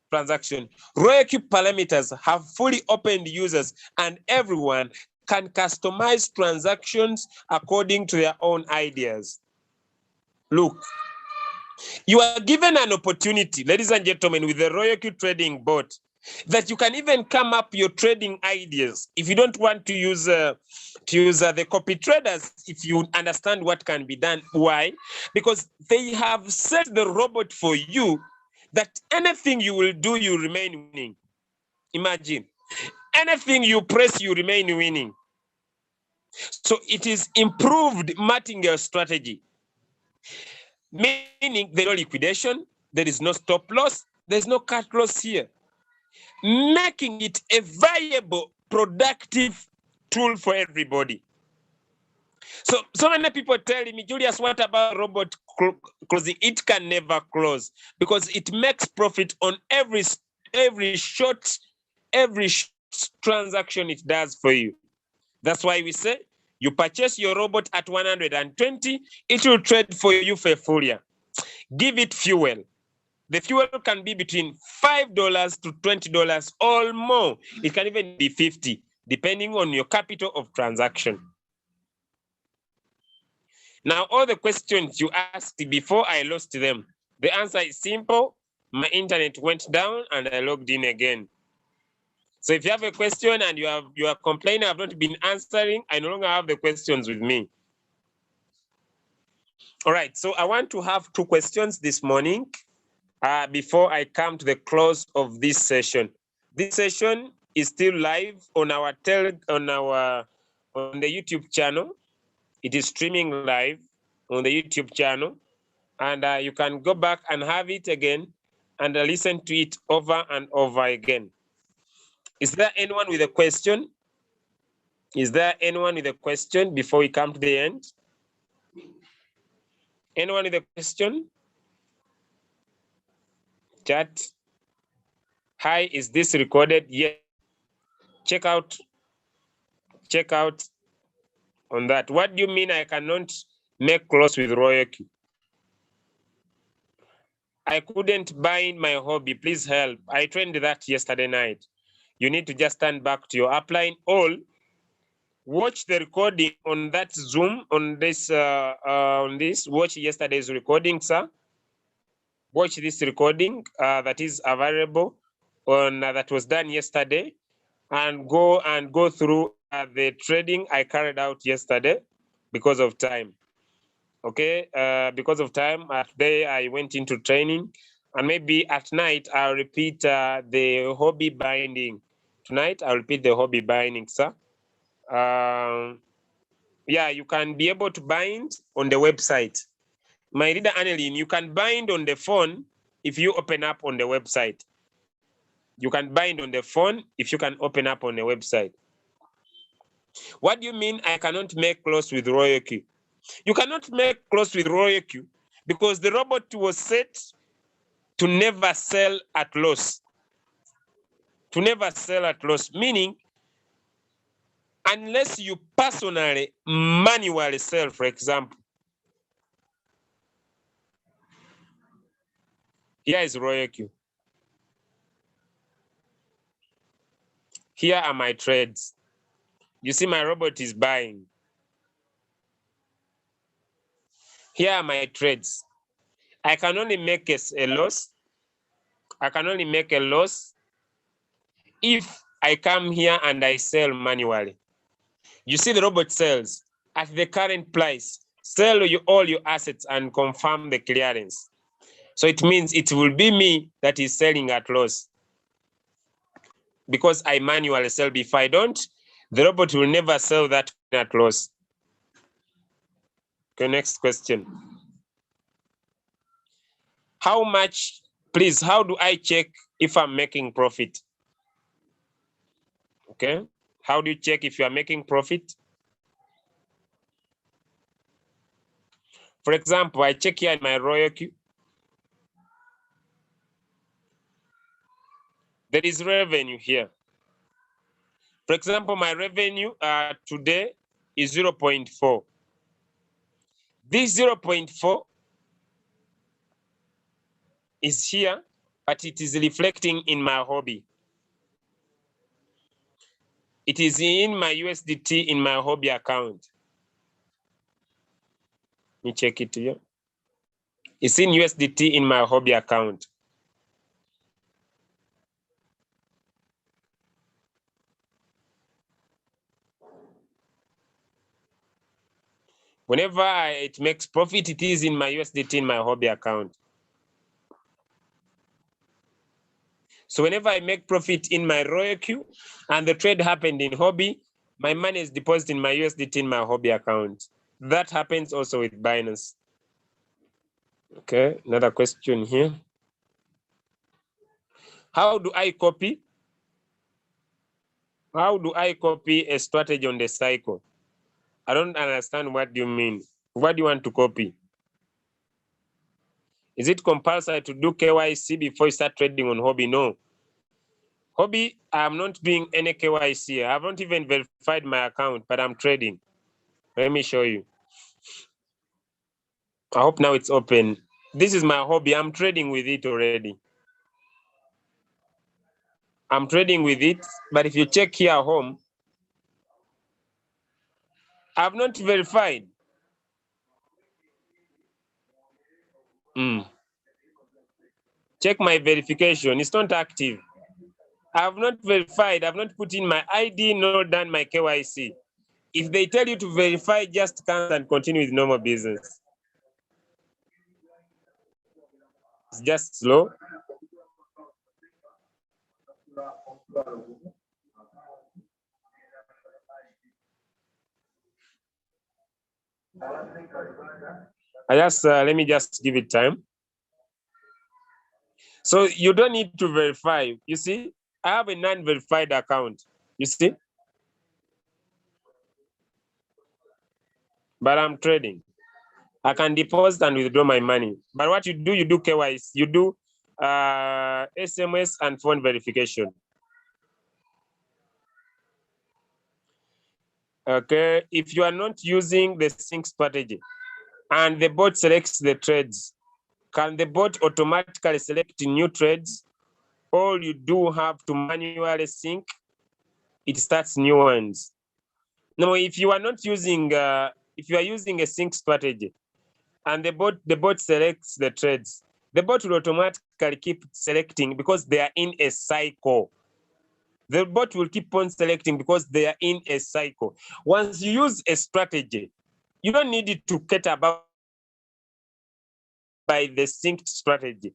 transaction. ROIQ parameters have fully opened users, and everyone can customize transactions according to their own ideas. Look, you are given an opportunity, ladies and gentlemen, with the ROIQ trading bot, that you can even come up your trading ideas. If you don't want to use the copy traders, if you understand what can be done. Why? Because they have set the robot for you that anything you will do, you remain winning. Imagine, anything you press, you remain winning. So it is improved Martingale strategy, meaning there is no liquidation, there is no stop loss, there's no cut loss here, making it a viable, productive tool for everybody. So many people telling me, Julius, what about robot closing? It can never close because it makes profit on every short transaction it does for you. That's why we say you purchase your robot at 120, it will trade for you for a full year. Give it fuel. The fuel can be between $5 to $20 or more. It can even be 50, depending on your capital of transaction. Now, all the questions you asked before, I lost them. The answer is simple. My internet went down and I logged in again. So if you have a question and you are complaining I've not been answering, I no longer have the questions with me. All right, so I want to have 2 questions this morning before I come to the close of this session. This session is still live on our on the YouTube channel. It is streaming live on the YouTube channel, and you can go back and have it again and listen to it over and over again. Is there anyone with a question? Is there anyone with a question before we come to the end? Anyone with a question? Chat. Hi, is this recorded? Yes. Check out on that. What do you mean I cannot make close with ROIQ? I couldn't bind my hobby. Please help. I trained that yesterday night. You need to just stand back to your upline or watch the recording on that Zoom on this. Watch yesterday's recording, sir. Watch this recording that is available on that was done yesterday, and go through the trading I carried out yesterday because of time. Okay, because of time, today I went into training, and maybe at night I'll repeat the hobby binding. Tonight I'll repeat the hobby binding, sir. Yeah, you can be able to bind on the website. My leader Annelene, you can bind on the phone if you open up on the website. You can bind on the phone if you can open up on the website. What do you mean I cannot make close with ROIQ? You cannot make close with ROIQ because the robot was set to never sell at loss. To never sell at loss, meaning unless you personally, manually sell, for example. Here is ROIQ. Here are my trades. You see my robot is buying. Here are my trades. I can only make a loss. I can only make a loss if I come here and I sell manually. You see the robot sells at the current price. Sell all your assets and confirm the clearance. So it means it will be me that is selling at loss because I manually sell. If I don't, the robot will never sell that at loss. Okay, next question. How much, please, how do I check if I'm making profit? Okay, how do you check if you are making profit? For example, I check here in my ROIQ. There is revenue here. For example, my revenue today is 0.4. This 0.4 is here, but it is reflecting in my hobby. It is in my USDT in my hobby account. Let me check it here. It's in USDT in my hobby account. Whenever it makes profit, it is in my USDT in my hobby account. So whenever I make profit in my Royal Q and the trade happened in hobby, my money is deposited in my USDT in my hobby account. That happens also with Binance. Okay, another question here. How do I copy? How do I copy a strategy on the cycle? I don't understand what you mean. What do you want to copy? Is it compulsory to do KYC before you start trading on hobby? No. Hobby, I'm not doing any KYC. I haven't even verified my account, but I'm trading. Let me show you. I hope now it's open. This is my hobby. I'm trading with it already. I'm trading with it, but if you check here home, I've not verified. Check my verification. It's not active. I've not verified. I've not put in my ID, nor done my KYC. If they tell you to verify, just cancel and continue with normal business. It's just slow. Let me just give it time. So you don't need to verify. You see, I have a non-verified account. You see, but I'm trading. I can deposit and withdraw my money. But what you do KYC. You do SMS and phone verification. Okay, if you are not using the sync strategy and the bot selects the trades, can the bot automatically select new trades? All you do have to manually sync, it starts new ones. Now, if you are not using, if you are using a sync strategy and the bot selects the trades, the bot will automatically keep selecting because they are in a cycle. The bot will keep on selecting because they are in a cycle. Once you use a strategy, you don't need it to cater about by the synced strategy.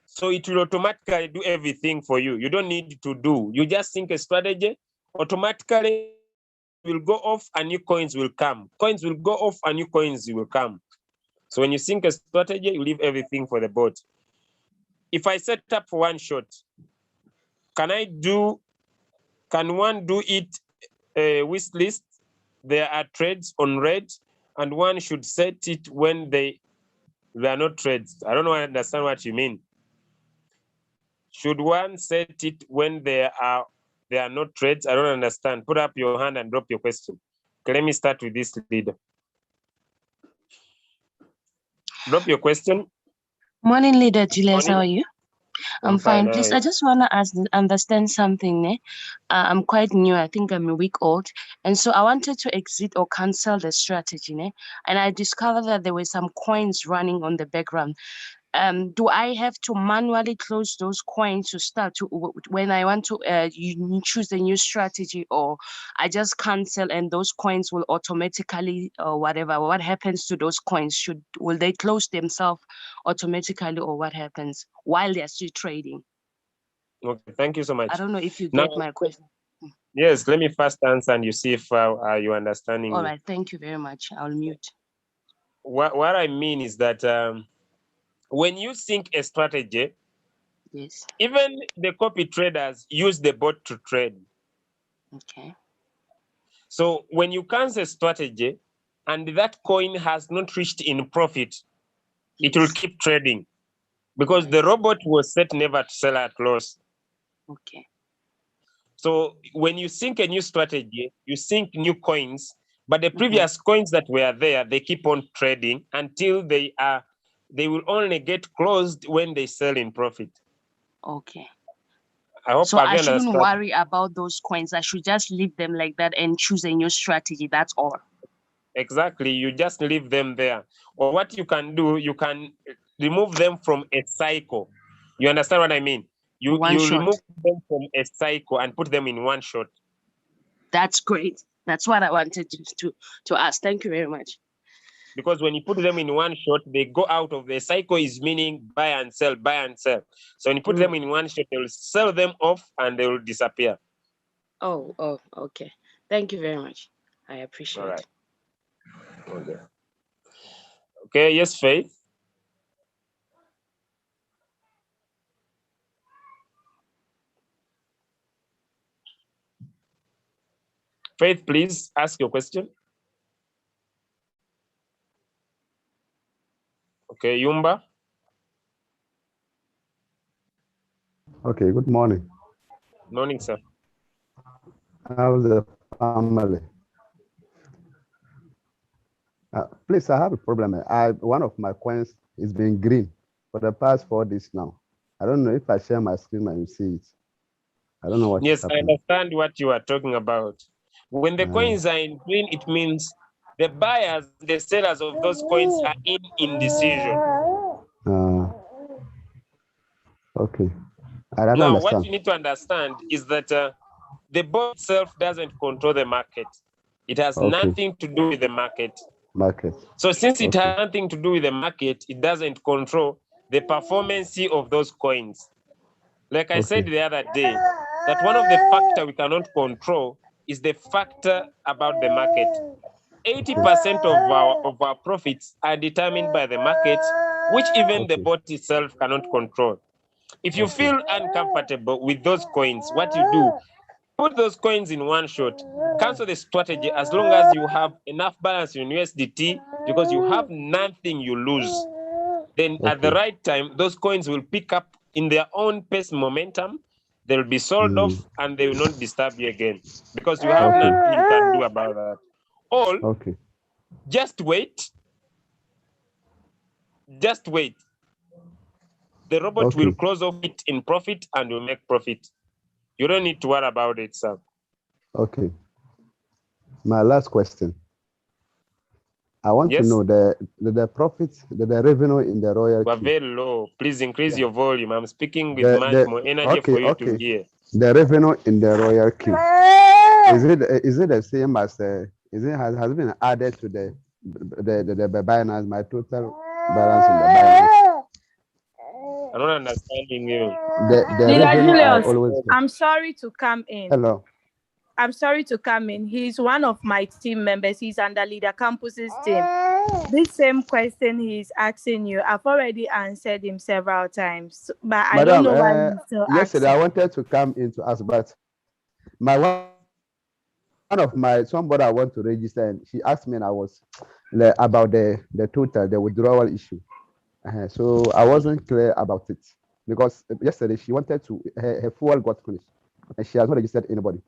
So it will automatically do everything for you. You don't need to do. You just sync a strategy, automatically will go off and new coins will come. Coins will go off and new coins will come. So when you sync a strategy, you leave everything for the bot. If I set up for one shot, can one do it wish list? There are trades on red, and one should set it when they are not trades. I don't understand what you mean. Should one set it when they are not trades? I don't understand. Put up your hand and drop your question. Okay, let me start with this leader. Drop your question.
Morning, leader Julius.
Morning.
How are you? I'm
fine.
fine. Please, I just want to understand something. I'm quite new. I think I'm a week old. And so I wanted to exit or cancel the strategy. And I discovered that there were some coins running on the background. Do I have to manually close those coins to start to when I want to choose the new strategy, or I just cancel and those coins will automatically or whatever? What happens to those coins? Will they close themselves automatically, or what happens while they're still trading?
Okay, thank you so much.
I don't know if you get my question.
Yes, let me first answer and you see if you understanding.
All right, thank you very much. I'll mute.
What I mean is that when you sync a strategy,
yes,
even the copy traders use the bot to trade.
Okay.
So when you cancel a strategy and that coin has not reached in profit, it will keep trading because the robot was set never to sell at loss.
Okay.
So when you sync a new strategy, you sync new coins, but the previous coins that were there, they keep on trading until they are they will only get closed when they sell in profit.
Okay.
I hope
So I shouldn't
understood.
worry about those coins. I should just leave them like that and choose a new strategy. That's all.
Exactly. You just leave them there. Or what you can do, you can remove them from a cycle. You understand what I mean? You
One shot.
remove them from a cycle and put them in one shot.
That's great. That's what I wanted to ask. Thank you very much.
Because when you put them in one shot, they go out of the cycle, is meaning buy and sell, buy and sell. So when you put them in one shot, they will sell them off and they will disappear.
Oh, okay. Thank you very much. I appreciate
All right.
it.
Okay, yes, Faith. Faith, please ask your question. Okay, Yumba.
Okay, good morning.
Morning, sir.
How's the family? Please, I have a problem. One of my coins is being green for the past 4 days now. I don't know if I share my screen and you see it. I don't know what is
Yes, I
happening.
understand what you are talking about. When the coins are in green, it means the buyers, the sellers of those coins are in indecision.
Okay. I don't
Now,
understand.
what you need to understand is that the bond itself doesn't control the market. It has nothing to do with the market. So since it has nothing to do with the market, it doesn't control the performance of those coins. Like I said the other day, that one of the factors we cannot control is the factor about the market. 80% of our profits are determined by the market, which even the bot itself cannot control. If you feel uncomfortable with those coins, what you do, put those coins in one shot, cancel the strategy as long as you have enough balance in USDT, because you have nothing you lose. Then at the right time, those coins will pick up in their own pace momentum. They'll be sold off and they will not disturb you again, because you have nothing you can do about that. All, just wait. Just wait. The robot will close off it in profit and will make profit. You don't need to worry about it, sir.
Okay. My last question. I want to know the profits, the revenue in the royal.
We're very low. Please increase your volume. I'm speaking with much more energy for you to hear.
The revenue in the royal queue. Is it the same as has been added to the Binance, my total balance in the Binance?
I'm not understanding you.
Julius, I'm sorry to come in.
Hello.
I'm sorry to come in. He's one of my team members. He's under Leader Campus's team. This same question he's asking you, I've already answered him several times, but I don't know why he's still
yesterday
asking.
I wanted to come in to ask, but somebody I want to register, and she asked me, and I was about the total, the withdrawal issue. So I wasn't clear about it, because yesterday she wanted to, her fuel got finished, and she has not registered anybody.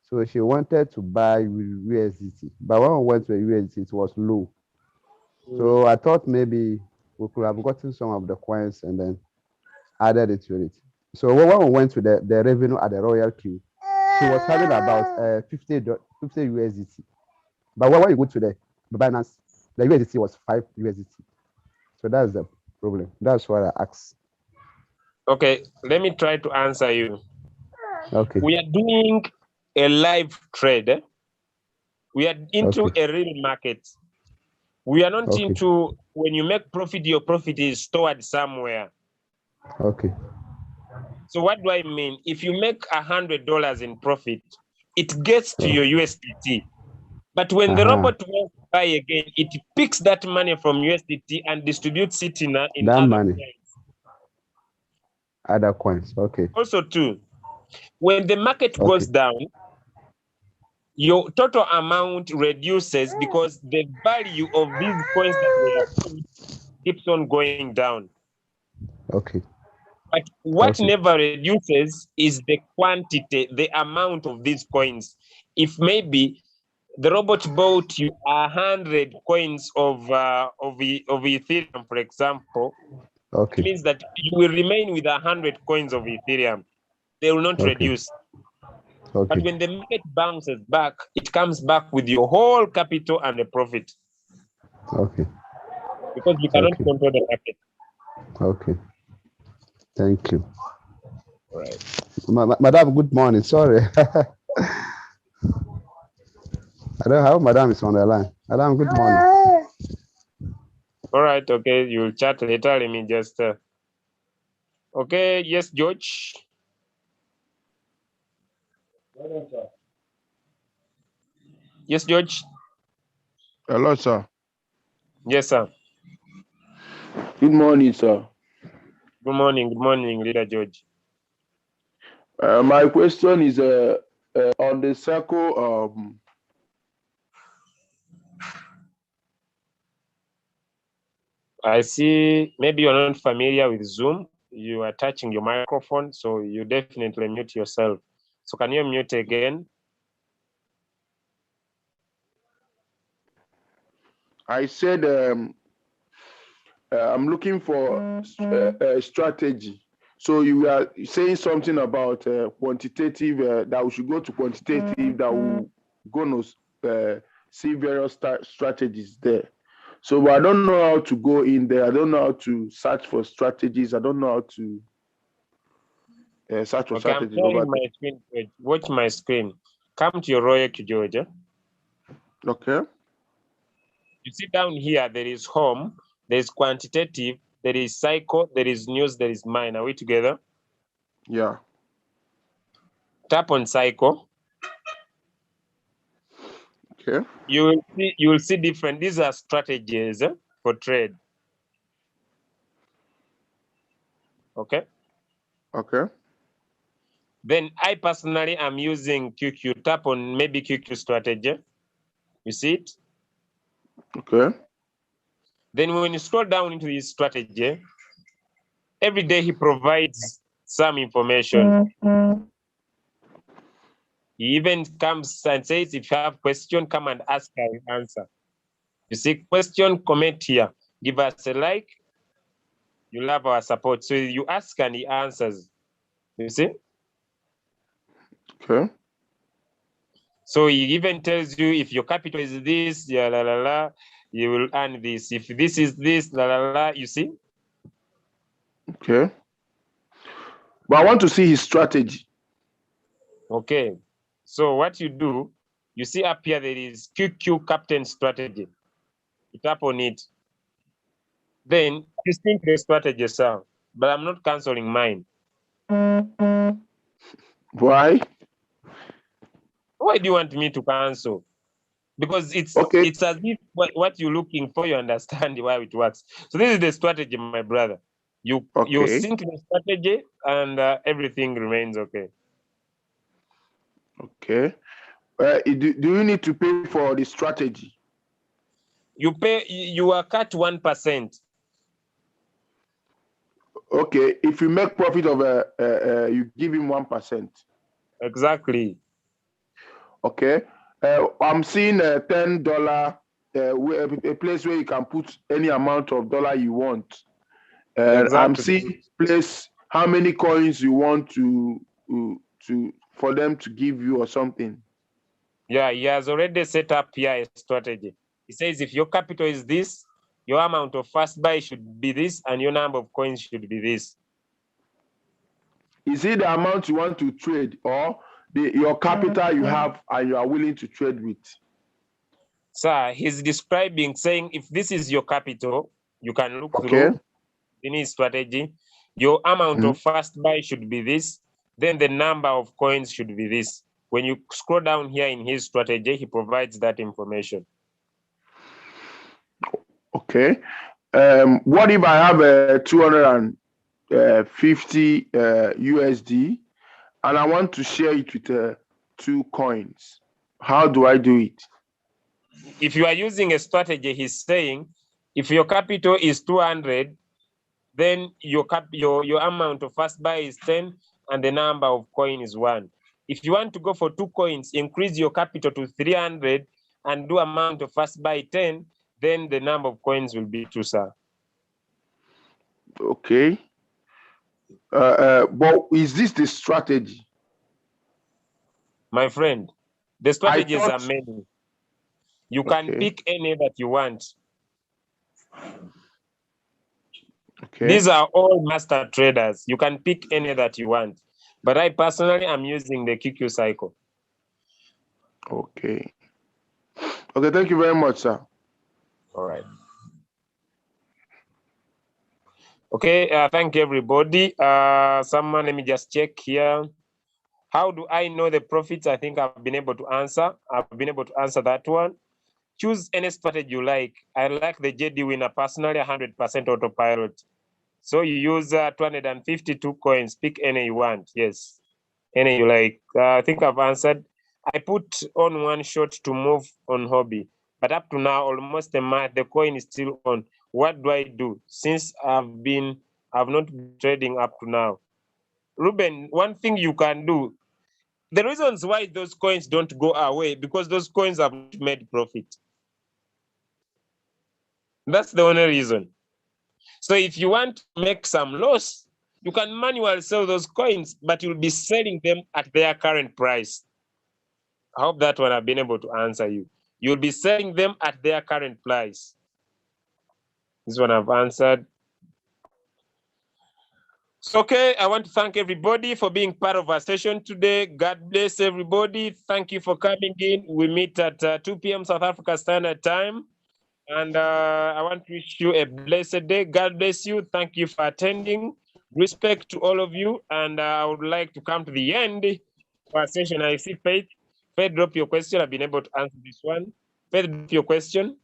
So she wanted to buy USDT, but when we went to the USDT, it was low. So I thought maybe we could have gotten some of the coins and then added it to it. So when we went to the revenue at the royal queue, she was having about 50 USDT. But when you go to the Binance, the USDT was 5 USDT. So that's the problem. That's what I asked.
Okay, let me try to answer you.
Okay.
We are doing a live trade. We are into a real market. We are not into, when you make profit, your profit is stored somewhere.
Okay.
So what do I mean? If you make $100 in profit, it gets to your USDT. But when the robot wants to buy again, it picks that money from USDT and distributes it in that other
money.
coins.
Other coins, okay.
Also too, when the market goes down, your total amount reduces because the value of these coins that we have keeps on going down.
Okay.
But what never reduces is the quantity, the amount of these coins. If maybe the robot bought you 100 coins of Ethereum, for example, it
Okay.
means that you will remain with 100 coins of Ethereum. They will not
Okay.
reduce.
Okay.
But when the market bounces back, it comes back with your whole capital and the profit.
Okay.
Because you cannot
Okay.
control the market.
Okay. Thank you.
All right.
Madam, good morning. Sorry. I don't have Madam is on the line. Madam, good morning.
All right. Okay. You'll chat later. Let me just. Okay. Yes, George. Yes, George.
Hello, sir.
Yes, sir.
Good morning, sir.
Good morning, Leader George.
My question is on the circle.
I see. Maybe you're not familiar with Zoom. You are touching your microphone, so you definitely mute yourself. So can you mute again?
I said I'm looking for a strategy. So you are saying something about quantitative, that we should go to quantitative, that we're going to see various strategies there. So but I don't know how to go in there. I don't know how to search for strategies. I don't know how to search for
Okay, I'm
strategies over
sharing my screen. George. Watch my screen. Come to your Royal Georgia.
there. Okay.
You see down here, there is home, there is quantitative, there is cycle, there is news, there is mine. Are we together?
Yeah.
Tap on cycle.
Okay.
You will see different. These are strategies for trade. Okay.
Okay.
Then I personally am using QQ. Tap on maybe QQ strategy. You see it?
Okay.
Then when you scroll down into his strategy, every day he provides some information. He even comes and says, if you have question, come and ask, I will answer. You see, question, comment here. Give us a like. You'll have our support. So you ask and he answers. You see?
Okay.
So he even tells you if your capital is this, yeah, la la la, you will earn this. If this is this, la la la, you see?
Okay. But I want to see his strategy.
Okay. So what you do, you see up here there is QQ Captain Strategy. You tap on it. Then you think the strategy, sir. But I'm not canceling mine.
Why?
Why do you want me to cancel? Because it's
Okay.
as if what you're looking for, you understand why it works. So this is the strategy, my brother. You
Okay.
sync the strategy and everything remains okay.
Okay. Do you need to pay for the strategy?
You are cut 1%.
Okay. If you make profit of you give him 1%.
Exactly.
Okay. I'm seeing a $10 a place where you can put any amount of dollar you want.
Exactly.
I'm seeing place how many coins you want to for them to give you or something.
Yeah, he has already set up here a strategy. He says if your capital is this, your amount of first buy should be this, and your number of coins should be this.
Is it the amount you want to trade or your capital you have and you are willing to trade with?
Sir, he's describing, saying if this is your capital, you can look
Okay.
through any strategy. Your amount of first buy should be this, then the number of coins should be this. When you scroll down here in his strategy, he provides that information.
Okay. What if I have a 250 USD and I want to share it with 2 coins? How do I do it?
If you are using a strategy, he's saying if your capital is 200, then your amount of first buy is 10 and the number of coin is 1. If you want to go for 2 coins, increase your capital to 300 and do amount of first buy 10, then the number of coins will be 2, sir.
Okay. But is this the strategy?
My friend, the strategies
thought-
are many. You can
Okay.
pick any that you want.
Okay.
These are all master traders. You can pick any that you want. But I personally am using the QQ cycle.
Okay. Okay, thank you very much, sir.
All right. Okay, thank you, everybody. Someone, let me just check here. How do I know the profits? I think I've been able to answer. I've been able to answer that one. Choose any strategy you like. I like the JD winner personally, 100% autopilot. So you use 252 coins. Pick any you want. Yes, any you like. I think I've answered. I put on one shot to move on hobby, but up to now, almost a month, the coin is still on. What do I do? Since I've not been trading up to now. Ruben, one thing you can do. The reasons why those coins don't go away because those coins have not made profit. That's the only reason. So if you want to make some loss, you can manually sell those coins, but you'll be selling them at their current price. I hope that one I've been able to answer you. You'll be selling them at their current price. This one I've answered. So, okay, I want to thank everybody for being part of our session today. God bless everybody. Thank you for coming in. We meet at 2 p.m. South Africa Standard Time. And I want to wish you a blessed day. God bless you. Thank you for attending. Respect to all of you. And I would like to come to the end of our session. I see Faith. Faith, drop your question. I've been able to answer this one. Faith, drop your question.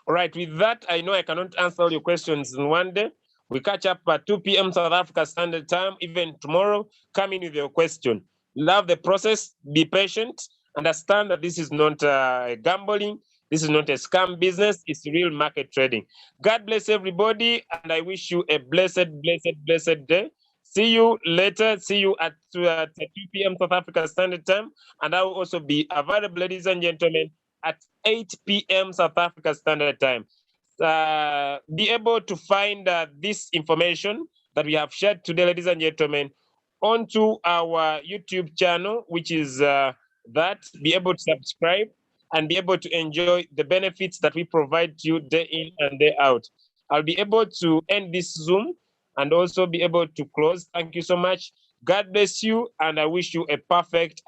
All right, with that, I know I cannot answer all your questions in one day. We catch up at 2 p.m. South Africa Standard Time, even tomorrow. Come in with your question. Love the process, be patient, understand that this is not gambling, this is not a scam business, it's real market trading. God bless everybody, and I wish you a blessed day. See you later. See you at 2 p.m. South Africa Standard Time, and I will also be available, ladies and gentlemen, at 8 p.m. South Africa Standard Time. Be able to find this information that we have shared today, ladies and gentlemen, onto our YouTube channel, which is that. Be able to subscribe and be able to enjoy the benefits that we provide to you day in and day out. I'll be able to end this Zoom and also be able to close. Thank you so much. God bless you, and I wish you a perfect